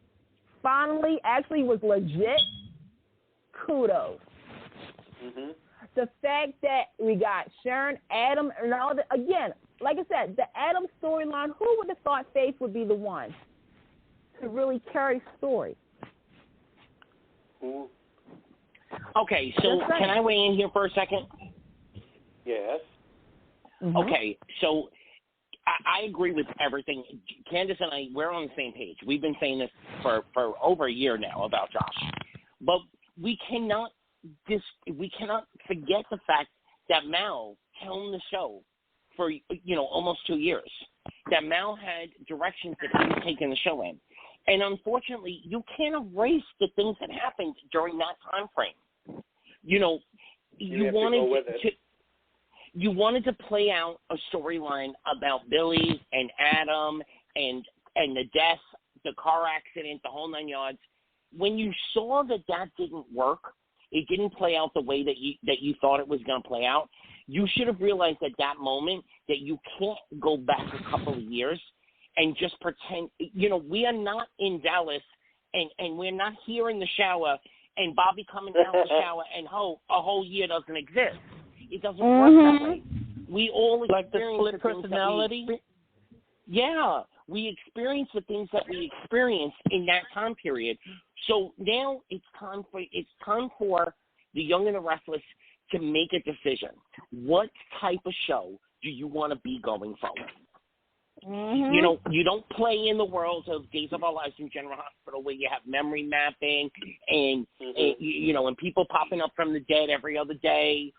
finally actually was legit, kudos. Mm-hmm. The fact that we got Sharon, Adam, and all that, again, like I said, the Adam storyline, who would have thought Faith would be the one to really carry the story? Mm-hmm. Okay, so can I weigh in here for a second? Yes. Mm-hmm. Okay, so I agree with everything. Candice and I, we're on the same page. We've been saying this for over a year now about Josh. But we cannot forget the fact that Mal helmed the show for, almost 2 years. That Mal had directions that he was taking the show in. And unfortunately, you can't erase the things that happened during that time frame. You wanted to play out a storyline about Billy and Adam and the death, the car accident, the whole 9 yards. When you saw that didn't work, it didn't play out the way that you thought it was going to play out, you should have realized at that moment that you can't go back a couple of years and just pretend. We are not in Dallas and we're not here in the shower and Bobby coming out of the shower and a whole year doesn't exist. It doesn't work that way. We all experience like the split personality. We experience the things that we experienced in that time period. So now it's time for the Young and the Restless to make a decision. What type of show do you want to be going forward? Mm-hmm. You don't play in the world of Days of Our Lives in General Hospital where you have memory mapping and and people popping up from the dead every other day.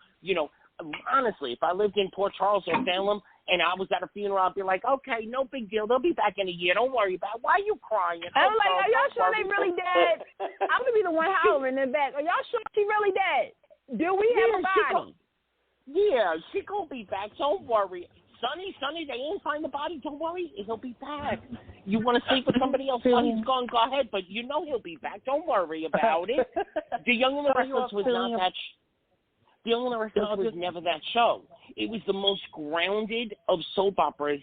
Honestly, if I lived in Port Charles or Salem and I was at a funeral, I'd be like, okay, no big deal. They'll be back in a year. Don't worry about it. Why are you crying? I'm like, are y'all sure they really dead? I'm going to be the one hollering in the back. Are y'all sure she really dead? Do we have a body? She going to be back. Don't worry. Sonny, they ain't find the body. Don't worry. He'll be back. You want to sleep with somebody else while he's gone? Go ahead. But he'll be back. Don't worry about it. The Young and the Restless was not that The Young and the Restless was never that show. It was the most grounded of soap operas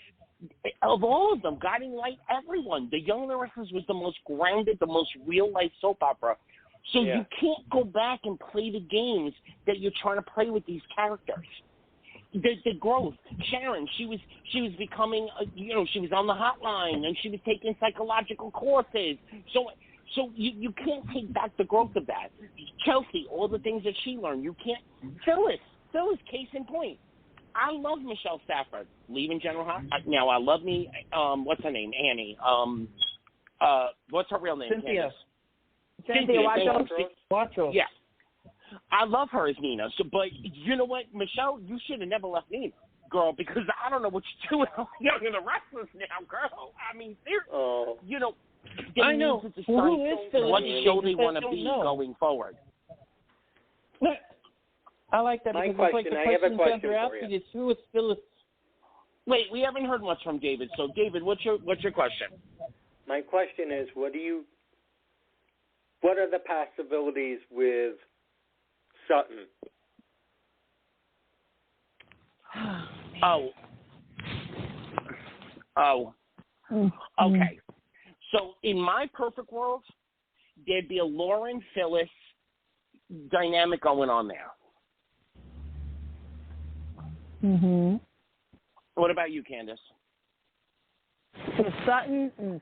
of all of them. Guiding Light, everyone. The Young and the Restless was the most grounded, the most real-life soap opera. So you can't go back and play the games that you're trying to play with these characters. The growth. Sharon, she was becoming, she was on the hotline and she was taking psychological courses. So you can't take back the growth of that. Chelsea, all the things that she learned, you can't. Phyllis, case in point. I love Michelle Stafford leaving General Hospital. Now I love me. What's her name? Annie. What's her real name? Cynthia. Cynthia Watcho. Yeah. I love her as Nina. So, but you know what, Michelle, you should have never left Nina, girl, because I don't know what you're doing Young and the Restless now, girl. I mean, you know, I know. To decide what show they want to be going forward. I like that because it's like the question Sandra asked you is, who is Phyllis? Wait, we haven't heard much from David. So, David, what's your question? My question is, what are the possibilities with Sutton? Okay. So in my perfect world, there'd be a Lauren Phyllis dynamic going on there. Mhm. What about you, Candice? For Sutton,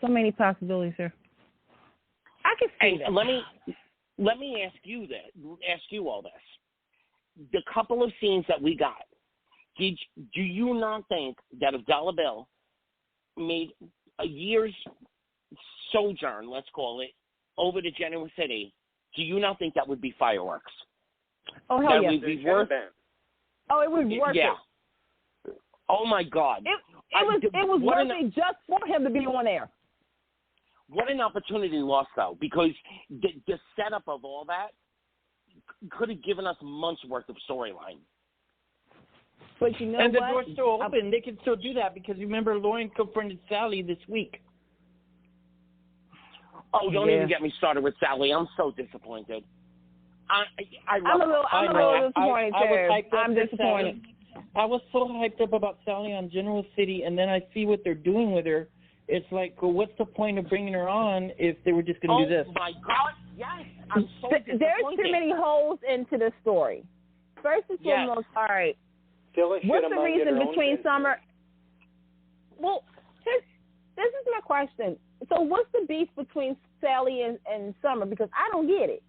so many possibilities here. I can see that. Let me ask you all this. The couple of scenes that we got, do you not think that if Dollar Bill made a year's sojourn, let's call it, over to Genoa City, do you not think that would be fireworks? Oh, hell that yeah. would be worth it. Oh, it was worth it. Oh, my God. It was worth it just for him to be on air. What an opportunity lost, though, because the setup of all that could have given us months' worth of storyline. But you know and what? And the door's still open. They can still do that because remember Lauren confronted Sally this week. Oh, don't even get me started with Sally. I'm so disappointed. I'm a little disappointed, too. I'm disappointed. I was so hyped up about Sally on General City, and then I see what they're doing with her. It's like, well, what's the point of bringing her on if they were just going to do this? Oh, my God, yes. I'm so disappointed. There's too many holes into the story. First and foremost, all right, what's the reason between Summer? Well, this is my question. So what's the beef between Sally and Summer? Because I don't get it.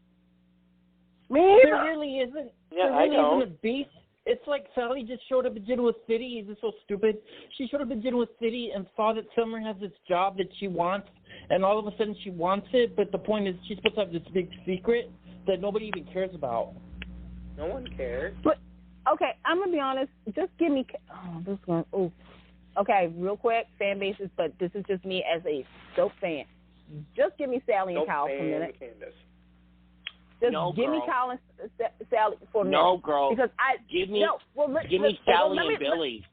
There really isn't. Yeah, there really isn't a beef. It's like Sally just showed up in Genoa City. Is this so stupid? She showed up in Genoa City and saw that Summer has this job that she wants, and all of a sudden she wants it, but the point is she's supposed to have this big secret that nobody even cares about. No one cares. But, okay, I'm going to be honest. Just give me okay, real quick, fan bases, but this is just me as a dope fan. Just give me Sally and Kyle for a minute. Candice. Just give me Kyle and Sally for a minute. No, girl. Because give me Sally and Billy.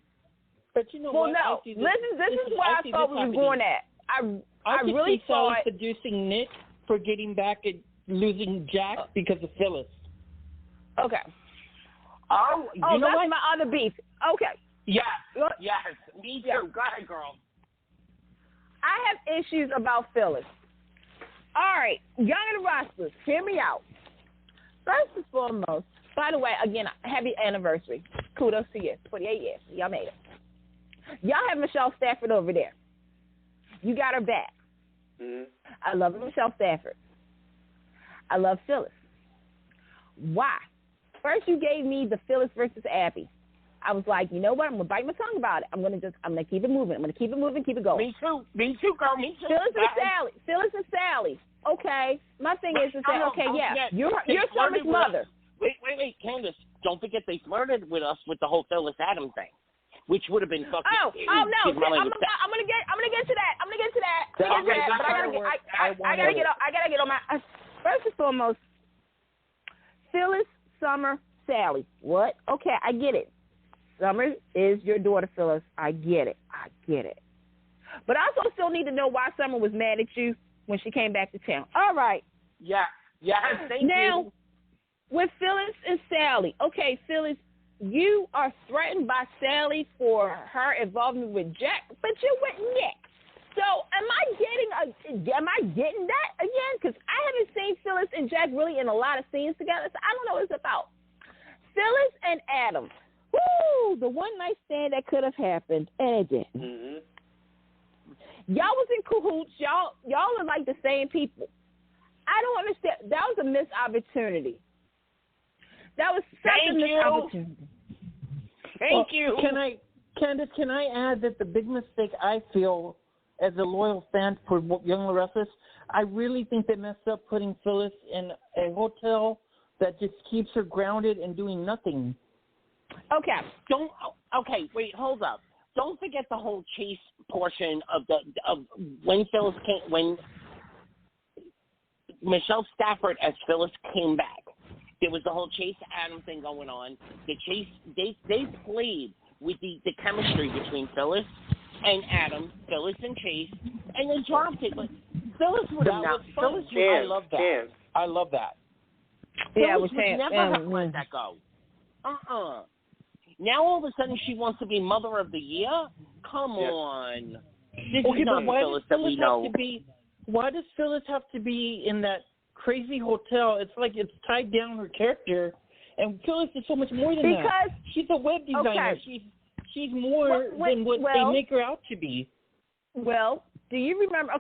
But you know what? Well, no. This is where I thought we were going at. I really see thought Sally seducing Nick for getting back and losing Jack because of Phyllis. Okay. Oh, that's my other beef. Okay. Yes, me too. Yeah. Go ahead, girl. I have issues about Phyllis. All right, Young and the Restless, hear me out. First and foremost, by the way, again, happy anniversary. Kudos to you. 28 years. Y'all made it. Y'all have Michelle Stafford over there. You got her back. Mm-hmm. I love Michelle Stafford. I love Phyllis. Why? First, you gave me the Phyllis versus Abby. I was like, you know what? I'm going to bite my tongue about it. I'm going to keep it moving. I'm going to keep it moving, keep it going. Me too, girl. Me too. Phyllis and Sally. Okay. My thing is that, okay, you're Summer's mother. Wait, Candice. Don't forget they flirted with us with the whole Phyllis Adam thing, which would have been fucking. Oh no! I'm gonna get to that. But I gotta get on my. First and foremost, Phyllis, Summer, Sally. What? Okay, I get it. Summer is your daughter, Phyllis. I get it. But I also still need to know why Summer was mad at you when she came back to town. All right. Yeah. Thank you. Now, with Phyllis and Sally, okay, Phyllis, you are threatened by Sally for her involvement with Jack, but you're with Nick. So am I getting that again? Because I haven't seen Phyllis and Jack really in a lot of scenes together, so I don't know what it's about. Phyllis and Adam. Woo! The one night stand that could have happened, and it didn't. Mm-hmm. Y'all was in cahoots. Y'all are like the same people. I don't understand. That was a missed opportunity. That was such a missed opportunity. Thank you. Candice, can I add that the big mistake I feel as a loyal fan for Young and the Restless, I really think they messed up putting Phyllis in a hotel that just keeps her grounded and doing nothing. Okay, wait, hold up. Don't forget the whole chase portion of when Phyllis came, when Michelle Stafford as Phyllis came back. There was the whole Chase Adam thing going on. The Chase they played with the chemistry between Phyllis and Adam, Phyllis and Chase, and they dropped it. But Phyllis would have not. Phyllis, I love that. I love that. Yeah, Phyllis would never have let that go. Now all of a sudden she wants to be Mother of the Year? Come on. This is not Phyllis that we know. Why does Phyllis have to be in that crazy hotel? It's like it's tied down her character. And Phyllis is so much more than that. She's a web designer. Okay. She's more than what they make her out to be. Well, do you remember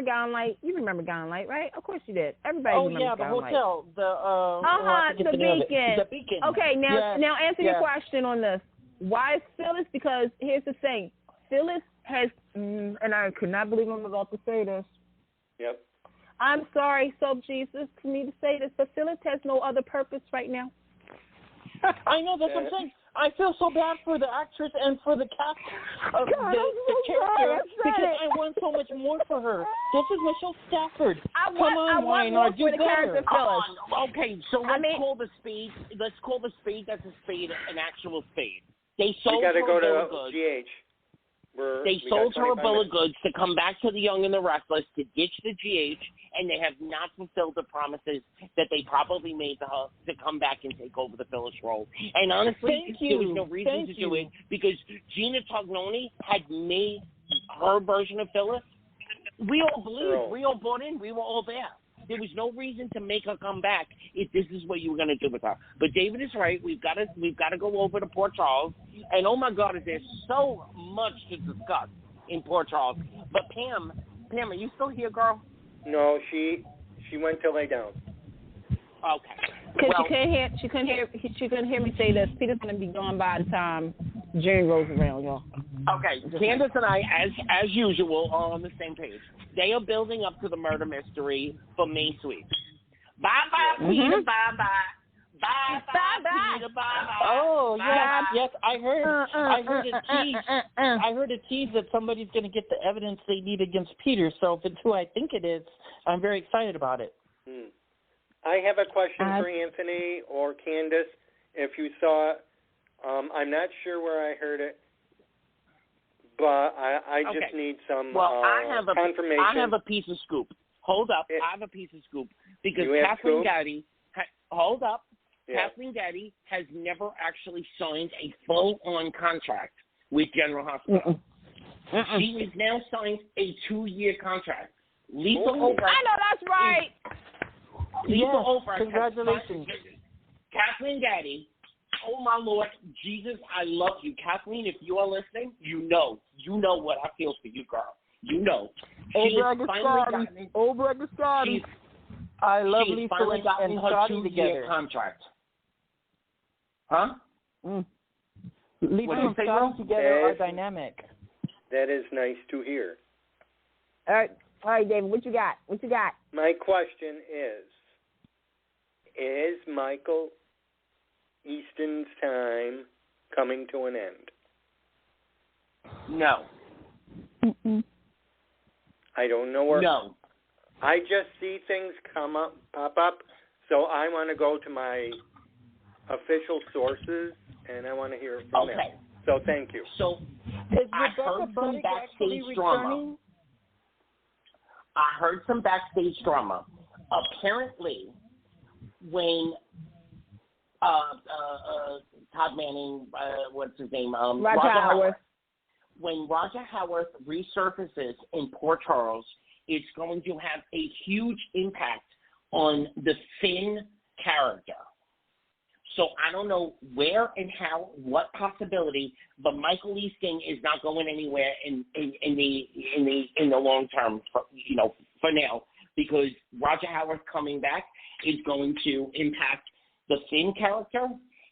Gone Light? You remember Gone Light, right? Of course you did. Everybody remembers Gone Light. Oh, yeah, the hotel. The Beacon. The Beacon. Okay, now answer your question on this. Why is Phyllis? Because here's the thing. Phyllis has, and I could not believe I'm about to say this. Yep. I'm sorry, Soap Jesus, for me to say this, but Phyllis has no other purpose right now. I know, that's what I'm saying. I feel so bad for the actress and for the cast of the character because I want so much more for her. This is Michelle Stafford. Come on, Wynard, do better. Okay, so let's call the spade. Let's call the spade that's a spade an actual spade. They sold her a bill of goods. GH. They sold her a bill of goods to come back to the Young and the Restless to ditch the GH, and they have not fulfilled the promises that they probably made to her to come back and take over the Phyllis role. And honestly, there was no reason to do it because Gina Tognoni had made her version of Phyllis. We all believed. We all bought in. We were all there. There was no reason to make her come back if this is what you were going to do with her. But David is right. We've got to go over to Port Charles. And, oh, my God, there's so much to discuss in Port Charles. But, Pam, are you still here, girl? No, she went to lay down. Okay. Because she couldn't hear me say this. Peter's going to be gone by the time June rolls around, y'all. Okay, Candice and I, as usual, are on the same page. They are building up to the murder mystery for May sweeps. Bye-bye, Peter, bye-bye. Bye-bye, Peter, bye-bye. Oh, yes, I heard a tease. I heard a tease that somebody's going to get the evidence they need against Peter, so if it's who I think it is, I'm very excited about it. I have a question for Anthony or Candice. If you saw it, I'm not sure where I heard it, but I just need some confirmation. I have a piece of scoop. Hold up. I have a piece of scoop. Because Kathleen Gaddy, hold up. Yeah. Kathleen Gaddy has never actually signed a full-on contract with General Hospital. She has now signed a 2-year contract. Lisa Olbrecht. I know that's right. Lisa Olbrecht. Congratulations. Kathleen Gaddy. Oh, my Lord, Jesus, I love you. Kathleen, if you are listening, you know what I feel for you, girl. You know. Obrecht is Scotty. I love Lisa and Scotty together. Contract. Huh? Lisa and Scotty together are dynamic. That is nice to hear. All right, David, what you got? My question is Michael Easton's time coming to an end? No. I don't know where. No. I just see things pop up, so I want to go to my official sources, and I want to hear from them. So thank you. So I heard some backstage drama. Apparently, when Todd Manning, what's his name? Roger Howarth. When Roger Howarth resurfaces in Port Charles, it's going to have a huge impact on the Finn character. So I don't know where and how, what possibility, but Michael Easton is not going anywhere in the long term, for now, because Roger Howarth coming back is going to impact the Finn character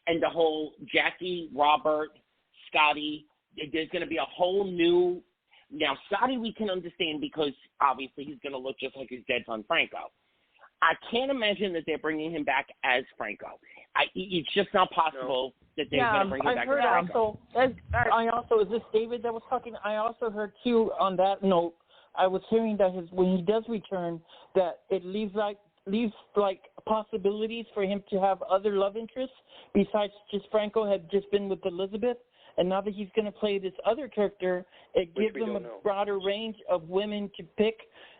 and the whole Jackie, Robert, Scotty. There's going to be a whole new. Now, Scotty, we can understand because obviously he's going to look just like his dead son Franco. I can't imagine that they're bringing him back as Franco. It's just not possible that they're going to bring him back as Franco. I also, is this David that was talking? I also heard too on that note. I was hearing that when he does return, that it leaves possibilities for him to have other love interests besides just Franco had just been with Elizabeth. And now that he's going to play this other character, it gives him a broader range of women to pick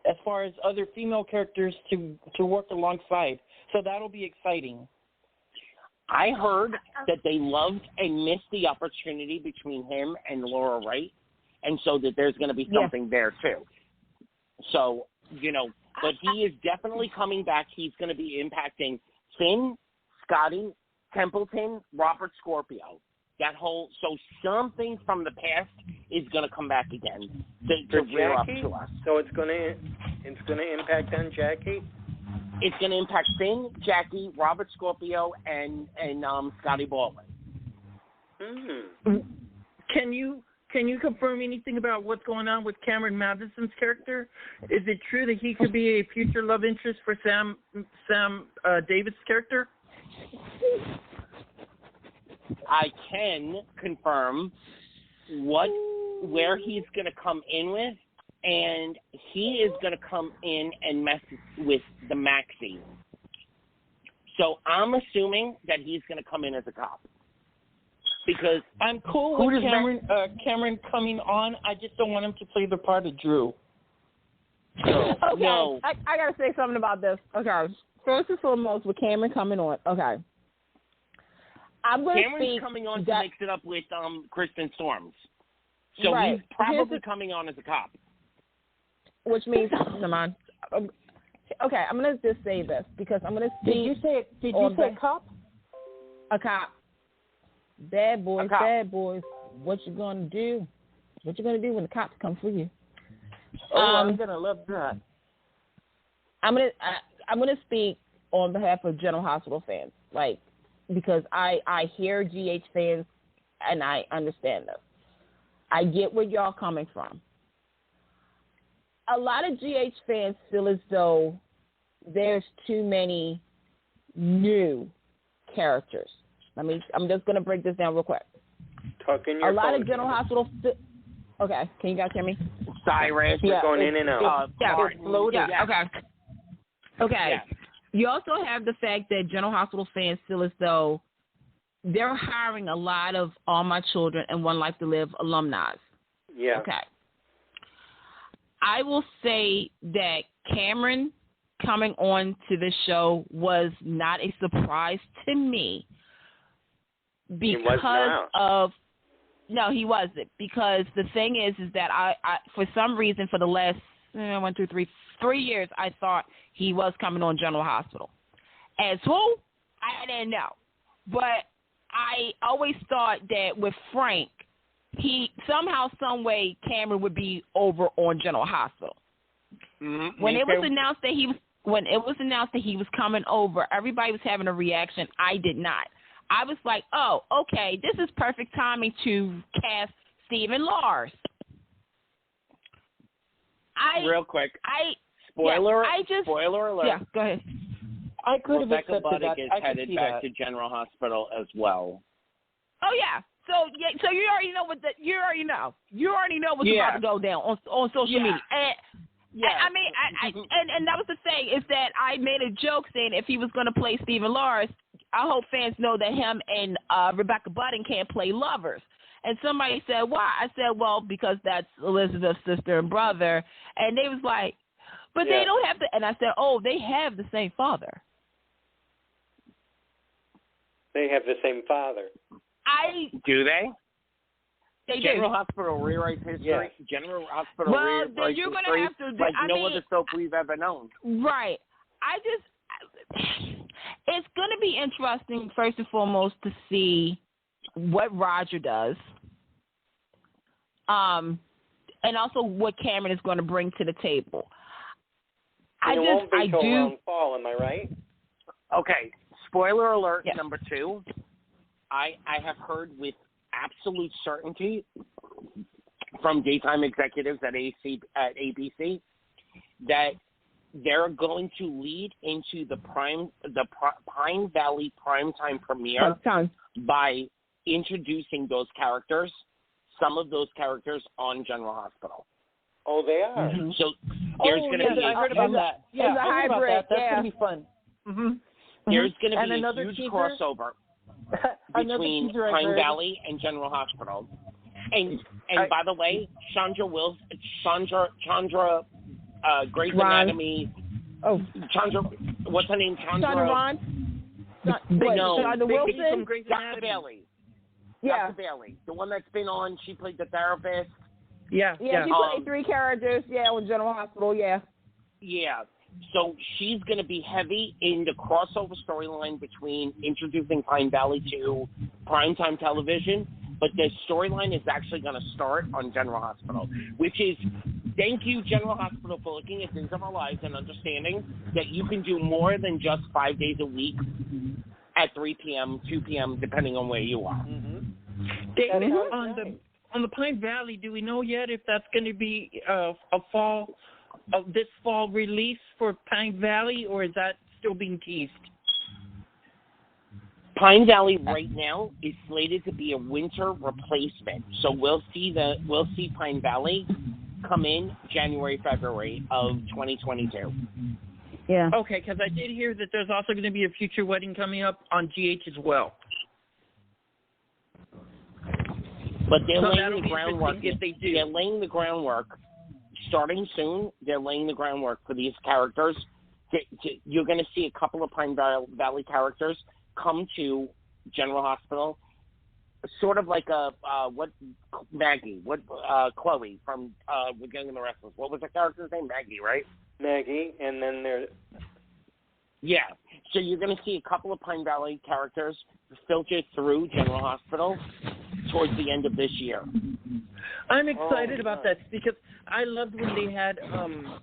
as far as other female characters to work alongside. So that'll be exciting. I heard that they loved and missed the opportunity between him and Laura Wright, and so that there's going to be something there too. So, but he is definitely coming back. He's going to be impacting Finn, Scotty, Templeton, Robert Scorpio. So something from the past is going to come back again to rear up to us. So it's going to impact on Jackie? It's going to impact Finn, Jackie, Robert Scorpio, and Scotty Baldwin. Can you confirm anything about what's going on with Cameron Madison's character? Is it true that he could be a future love interest for Sam Davis' character? I can confirm where he's going to come in with, and he is going to come in and mess with the Maxi. So I'm assuming that he's going to come in as a cop. Because I'm cool with Cameron coming on. I just don't want him to play the part of Drew. Okay, no. I got to say something about this. Okay, first and foremost, with Cameron coming on, okay. Cameron's coming on to mix it up with Kristen Storms. So he's probably coming on as a cop. Which means, come on. Okay, I'm going to just say this because I'm going to speak. Did you say cop? A cop. Bad boys, what you going to do? What you going to do when the cops come for you? I'm going to love that. I'm going to speak on behalf of General Hospital fans. Because I hear GH fans, and I understand them. I get where y'all coming from. A lot of GH fans feel as though there's too many new characters. I'm just going to break this down real quick. A lot of General Hospital. Okay, can you guys hear me? Cyrus, going in and out. Okay. Yeah. You also have the fact that General Hospital fans feel as though they're hiring a lot of All My Children and One Life to Live alumni. Yeah. Okay. I will say that Cameron coming on to this show was not a surprise to me because of no, he wasn't. Because the thing is that I for some reason for the last 3 years, I thought he was coming on General Hospital. As who? I didn't know. But I always thought that with Frank, he somehow, some way, Cameron would be over on General Hospital. Mm-hmm. When it was announced that he was coming over, everybody was having a reaction. I did not. I was like, oh, okay, this is perfect timing to cast Stephen Lars. Real quick. Spoiler alert. Yeah, go ahead. I could have accepted Buddick that. is headed back to General Hospital as well. Oh yeah. So you already know what's about to go down on social media. And that was the thing is that I made a joke saying if he was going to play Stephen Lars, I hope fans know that him and Rebecca Budding can't play lovers. And somebody said, why? I said, well, because that's Elizabeth's sister and brother. And they was like, but they don't have to. And I said, oh, they have the same father. They have the same father. Do they? They General do. Hospital rewrites history. Yeah. General Hospital rewrites history. You're gonna have to, no other soap we've ever known. Right. It's going to be interesting, first and foremost, to see what Roger does. And also what Cameron is going to bring to the table. It won't be till around fall, am I right? Okay. Spoiler alert number 2. I have heard with absolute certainty from daytime executives at ABC that they're going to lead into the Pine Valley primetime premiere by introducing those characters, some of those characters on General Hospital. Oh, they are. Mm-hmm. So there's going to be. I heard about that. Yeah, it's a hybrid. That's going to be fun. Mm-hmm. There's going to be another a huge teaser? crossover between Pine Valley and General Hospital. And by the way, Chandra Grey's Anatomy. Oh, Chandra, what's her name? Chandra Ron? No, Chandra Wilson? Dr. Bailey. Yeah. Dr. Bailey, the one that's been on. She played the therapist. Yeah. She played 3 characters. Yeah, with General Hospital. Yeah. Yeah. So she's going to be heavy in the crossover storyline between introducing Pine Valley to primetime television, but the storyline is actually going to start on General Hospital, which is, thank you, General Hospital, for looking at things of our lives and understanding that you can do more than just 5 days a week at 3 p.m., 2 p.m., depending on where you are. Mm-hmm. David, on the Pine Valley, do we know yet if that's going to be this fall release for Pine Valley, or is that still being teased? Pine Valley right now is slated to be a winter replacement, so we'll see Pine Valley come in January, February of 2022. Yeah. Okay, because I did hear that there's also going to be a future wedding coming up on GH as well. But they're laying the groundwork. They're laying the groundwork. Starting soon, they're laying the groundwork for these characters. You're going to see a couple of Pine Valley characters come to General Hospital, sort of like Chloe from We're Getting the Restless. What was the character's name? Maggie, right? Maggie, and then there's... Yeah. So you're going to see a couple of Pine Valley characters filtered through General Hospital towards the end of this year. I'm excited about that because I loved when they had,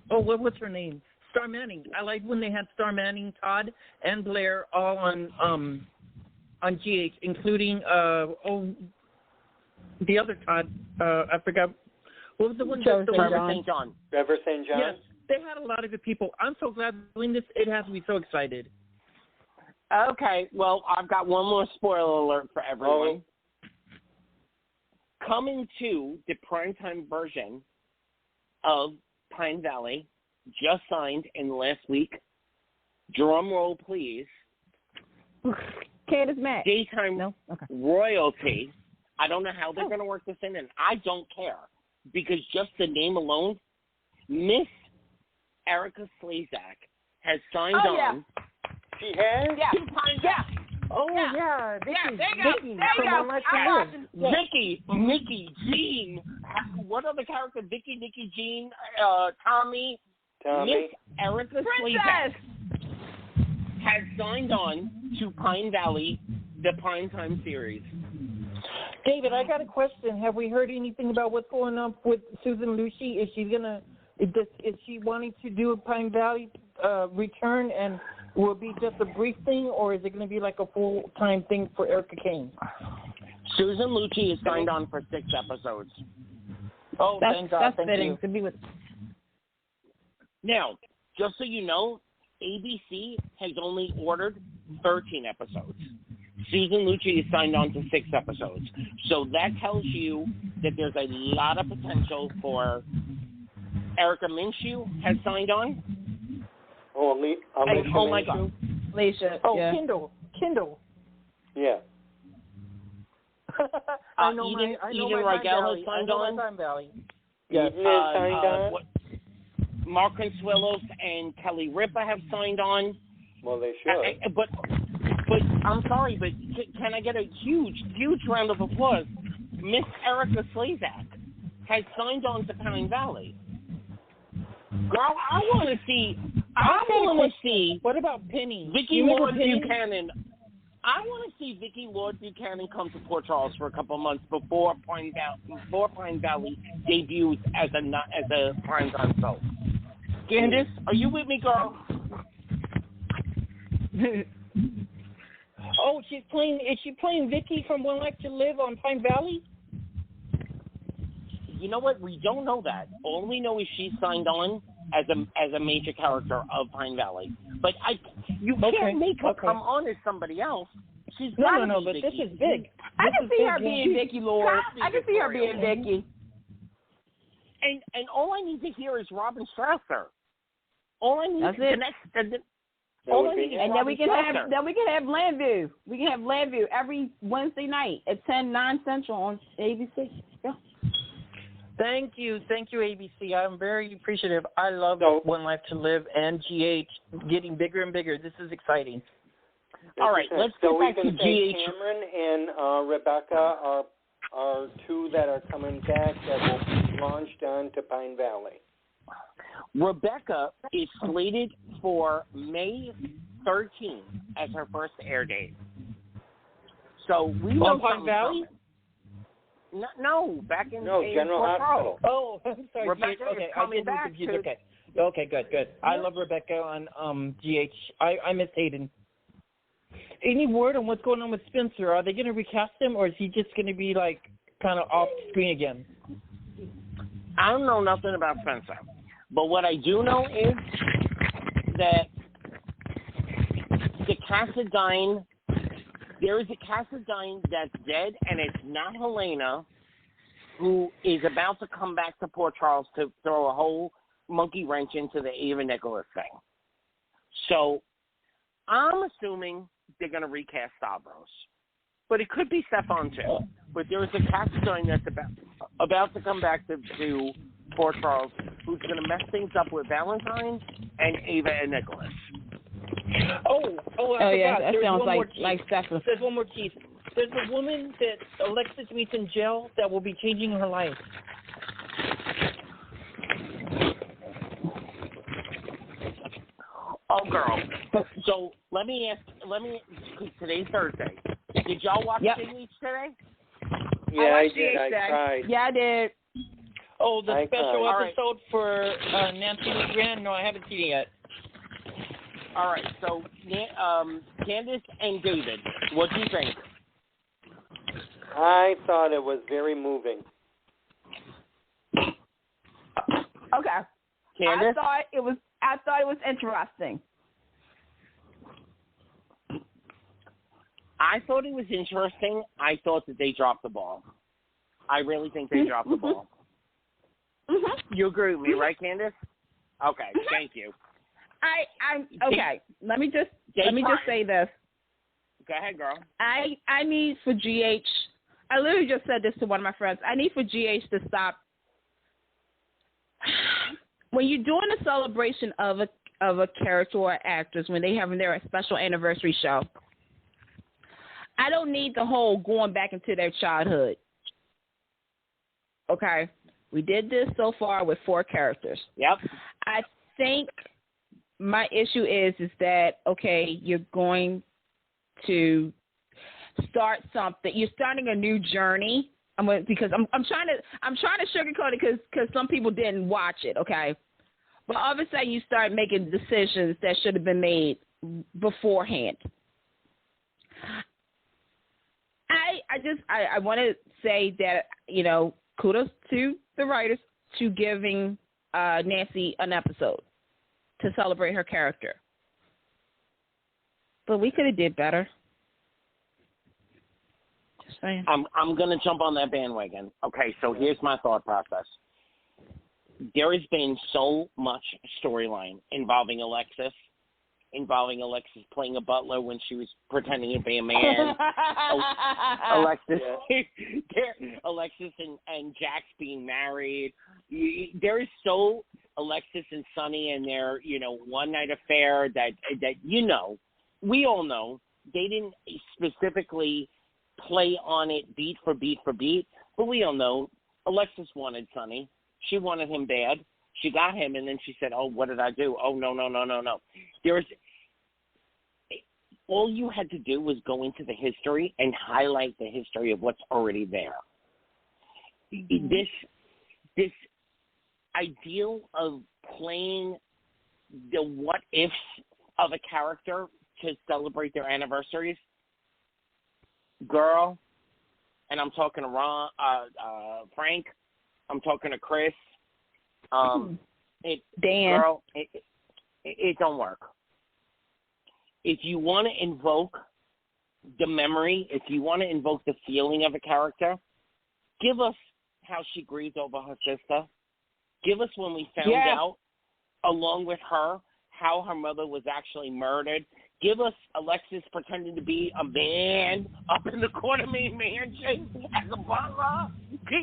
what was her name? Star Manning. I liked when they had Star Manning, Todd, and Blair all on GH, including, the other Todd, I forgot. What was the one? Trevor St. John. Trevor St. John? Yes, they had a lot of good people. I'm so glad doing this. It has me so excited. Okay, well, I've got one more spoiler alert for everyone. Coming to the primetime version of Pine Valley, just signed in the last week. Drum roll, please. Candice Mack. Daytime royalty. I don't know how they're going to work this in, and I don't care. Because just the name alone, Miss Erica Slezak has signed on. She has? Yeah. Vicky, Nikki, Jean. What other character? Vicky, Nikki, Jean, Tommy. Miss Erica Slezak has signed on to Pine Valley, the primetime series. David, I got a question. Have we heard anything about what's going on with Susan Lucci? Is she wanting to do a Pine Valley return, and will it be just a brief thing, or is it going to be like a full-time thing for Erica Kane? Susan Lucci is signed on for 6 episodes. Oh, thank God. That's fitting to be with. Now, just so you know, ABC has only ordered 13 episodes. Susan Lucci is signed on to 6 episodes. So that tells you that there's a lot of potential for Erica Minshew has signed on. Oh, oh my God. Alicia. Oh, yeah. Kindle. Yeah. Eden Rigel has signed on. Pine Valley. Yes. Signed on. Mark Consuelos and Kelly Ripa have signed on. Well, they should. But I'm sorry, but can I get a huge round of applause? Miss Erica Slezak has signed on to Pine Valley. Girl, I want to see. What about Penny? Vicky Lord Buchanan. I want to see Vicky Lord Buchanan come to Port Charles for a couple of months before Pine Valley debuts as a primetime show. Candice, are you with me, girl? Oh, is she playing Vicky from One Life to Live on Pine Valley? You know what? We don't know that. All we know is she's signed on as a major character of Pine Valley. But you can't make her come on as somebody else. She's no, but Vicky. this is big. I can see her being Vicky, Lord. I can see her being Vicky. And all I need to hear is Robin Strasser. All I need is and then we can have Landview. We can have Landview every Wednesday night at 9 Central on ABC. Yeah. Thank you, ABC. I'm very appreciative. I love One Life to Live and GH getting bigger and bigger. This is exciting. All right, let's get back to GH. Cameron and Rebecca are two that are coming back that will be launched on to Pine Valley. Rebecca is slated for May 13th as her first air date. So we know Pine Valley? No, back in General Hospital. Oh, I'm sorry. Rebecca is coming back. Okay, good. I love Rebecca on GH. I miss Hayden. Any word on what's going on with Spencer? Are they going to recast him, or is he just going to be like kind of off screen again? I don't know nothing about Spencer, but what I do know is that the Cassadine. There is a Cassadine that's dead, and it's not Helena, who is about to come back to Port Charles to throw a whole monkey wrench into the Ava Nicholas thing. So I'm assuming they're going to recast Stavros. But it could be Stefan, too. But there is a Cassadine that's about to come back to Port Charles, who's going to mess things up with Valentine and Ava and Nicholas. I yeah, that There's sounds like Stefan. There's one more tease. There's a woman that Alexis meets in jail that will be changing her life. Oh, girl. So let me ask, today's Thursday. Did y'all watch Sydney's today? Yeah, I did. I tried. Yeah, I did. Oh, the special episode for Nancy LeGrand? No, I haven't seen it yet. All right, so Candice and David, what do you think? I thought it was very moving. Okay. Candice? I thought it was interesting. I thought it was interesting. I thought that they dropped the ball. I really think they dropped the ball. Mm-hmm. You agree with me, right, Candice? Okay, thank you. I'm okay. Let me just say this. Go ahead, girl. I need for GH. I literally just said this to one of my friends. I need for GH to stop. When you're doing a celebration of a character or actress, when they have their special anniversary show, I don't need the whole going back into their childhood. Okay, we did this so far with 4 characters. Yep. I think my issue is that, okay, you're going to start something. You're starting a new journey. Because I'm trying to sugarcoat it because some people didn't watch it, okay? But all of a sudden you start making decisions that should have been made beforehand. I want to say that, kudos to the writers to giving Nancy an episode to celebrate her character. But we could have did better. Just saying. I'm going to jump on that bandwagon. Okay, so here's my thought process. There has been so much storyline involving Alexis playing a butler when she was pretending to be a man. Alexis and Jax being married. There is so Alexis and Sonny and their, one night affair that we all know they didn't specifically play on it beat for beat for beat, but we all know Alexis wanted Sonny. She wanted him bad. She got him, and then she said, "Oh, what did I do? Oh, no. All you had to do was go into the history and highlight the history of what's already there. Mm-hmm. This ideal of playing the what-ifs of a character to celebrate their anniversaries, girl, and I'm talking to Ron, Frank, I'm talking to Chris. Dan. Girl, it don't work. If you want to invoke the memory, if you want to invoke the feeling of a character, give us how she grieved over her sister. Give us when we found out, along with her, how her mother was actually murdered. Give us Alexis pretending to be a man up in the Quartermain mansion as a butler.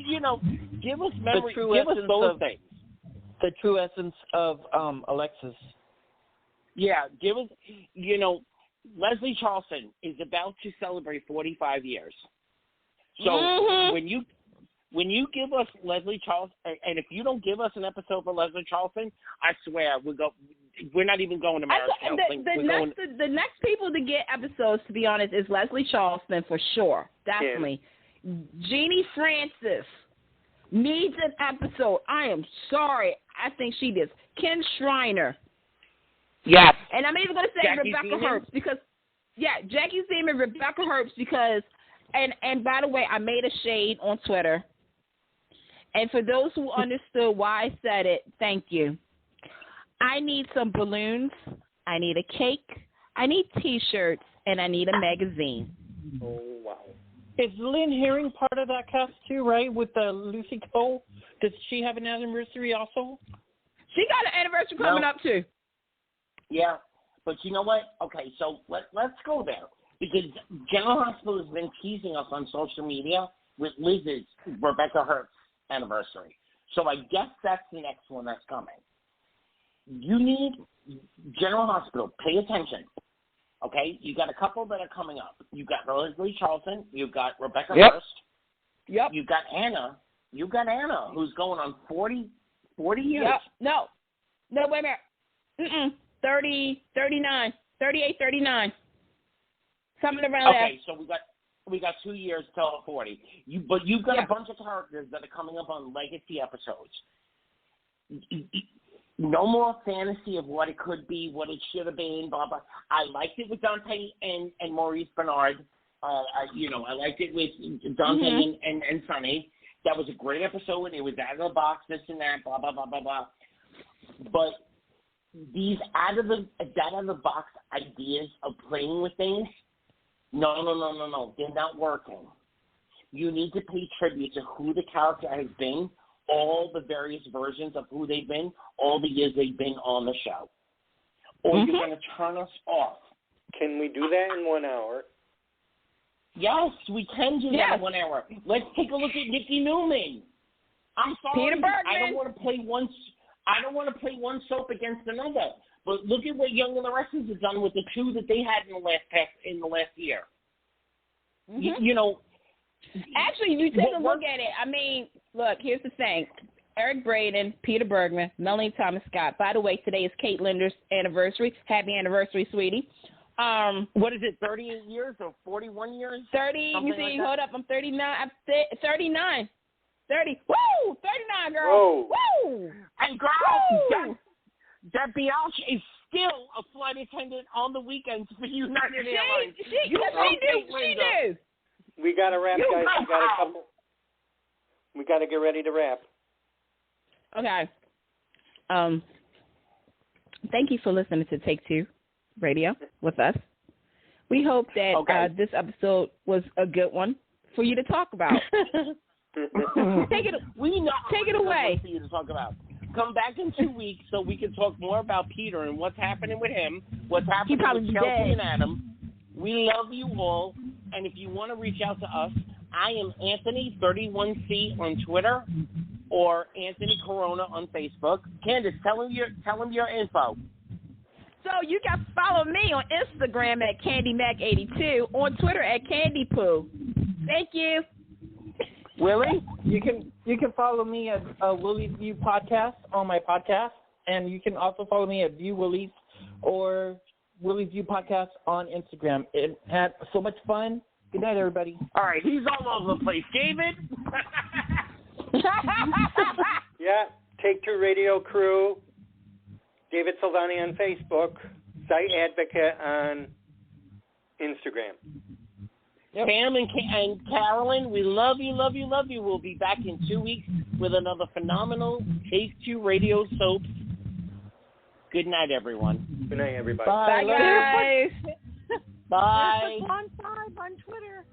You know, give us memory. Give us those things. The true essence of Alexis. Yeah, give us, you know, Leslie Charleston is about to celebrate 45 years. So when you give us Leslie Charleston, and if you don't give us an episode for Leslie Charleston, I swear we're not even going to Marriage Counseling. The next people to get episodes, to be honest, is Leslie Charleston for sure. Definitely. Yeah. Jeannie Francis needs an episode. I am sorry. I think she does. Ken Shriner. Yes. And I'm even going to say Jackie Rebecca Seaman? Herbst because, Jackie Seaman, Rebecca Herbst because, and by the way, I made a shade on Twitter. And for those who understood why I said it, thank you. I need some balloons. I need a cake. I need T-shirts. And I need a magazine. Oh, wow. Is Lynn Herring part of that cast too, right, with Lucy Cole? Does she have an anniversary also? She got an anniversary coming up too. Yeah, but you know what? Okay, so let's go there. Because General Hospital has been teasing us on social media with Liz's Rebecca Herbst anniversary. So I guess that's the next one that's coming. You need General Hospital, pay attention. Okay? You got a couple that are coming up. You got Leslie Charleston, you've got Rebecca Herbst. Yep. You've got Anna. You've got Anna, who's going on 40 years. Yep. No, wait a minute. 30, 39, 38, 39. Something around there. Okay, so we got 2 years till 40. But you've got a bunch of characters that are coming up on legacy episodes. No more fantasy of what it could be, what it should have been, blah, blah. I liked it with Dante and Maurice Bernard. I liked it with Dante and Sonny. That was a great episode. It was out of the box, this and that, blah, blah, blah, blah, blah. But these out of the box ideas of playing with things, no. They're not working. You need to pay tribute to who the character has been, all the various versions of who they've been, all the years they've been on the show. Or you're going to turn us off. Can we do that in 1 hour? Yes, we can do that in 1 hour. Let's take a look at Nikki Newman. I'm sorry, Peter Bergman. I don't want to play one soap against another. But look at what Young and the Restless has done with the two that they had in the last year. You know. Actually, you take a look at it. I mean, look, here's the thing. Eric Braeden, Peter Bergman, Melanie Thomas Scott. By the way, today is Kate Linder's anniversary. Happy anniversary, sweetie. What is it, 38 years or 41 years? 30. Let me see. Like hold up. I'm 39. I'm 39. 30. Woo! 39, girl. Whoa. Woo! And girl, that Biatch is still a flight attendant on the weekends for United Airlines. She do. We got to wrap, guys. We got to get ready to wrap. Okay. Thank you for listening to Take Two Radio with us. We hope that this episode was a good one for you to talk about. Take it away. For you to talk about. Come back in 2 weeks so we can talk more about Peter and what's happening with him, what's happening with Chelsea and Adam. We love you all, and if you want to reach out to us, I am Anthony31C on Twitter or Anthony Corona on Facebook. Candice, tell him your info. So you can follow me on Instagram at CandyMac82, on Twitter at CandyPoo. Thank you. Willie, you can follow me at Willie's View Podcast on my podcast, and you can also follow me at View Willie's or Willie's View Podcast on Instagram. It had so much fun. Good night, everybody. All right, he's all over the place. David? Yeah, Take Two Radio Crew, David Silvani on Facebook, Site Advocate on Instagram. Pam and Carolyn, we love you, love you, love you. We'll be back in 2 weeks with another phenomenal Take Two radio soap. Good night, everyone. Good night, everybody. Bye, guys. Bye. On 5 on Twitter.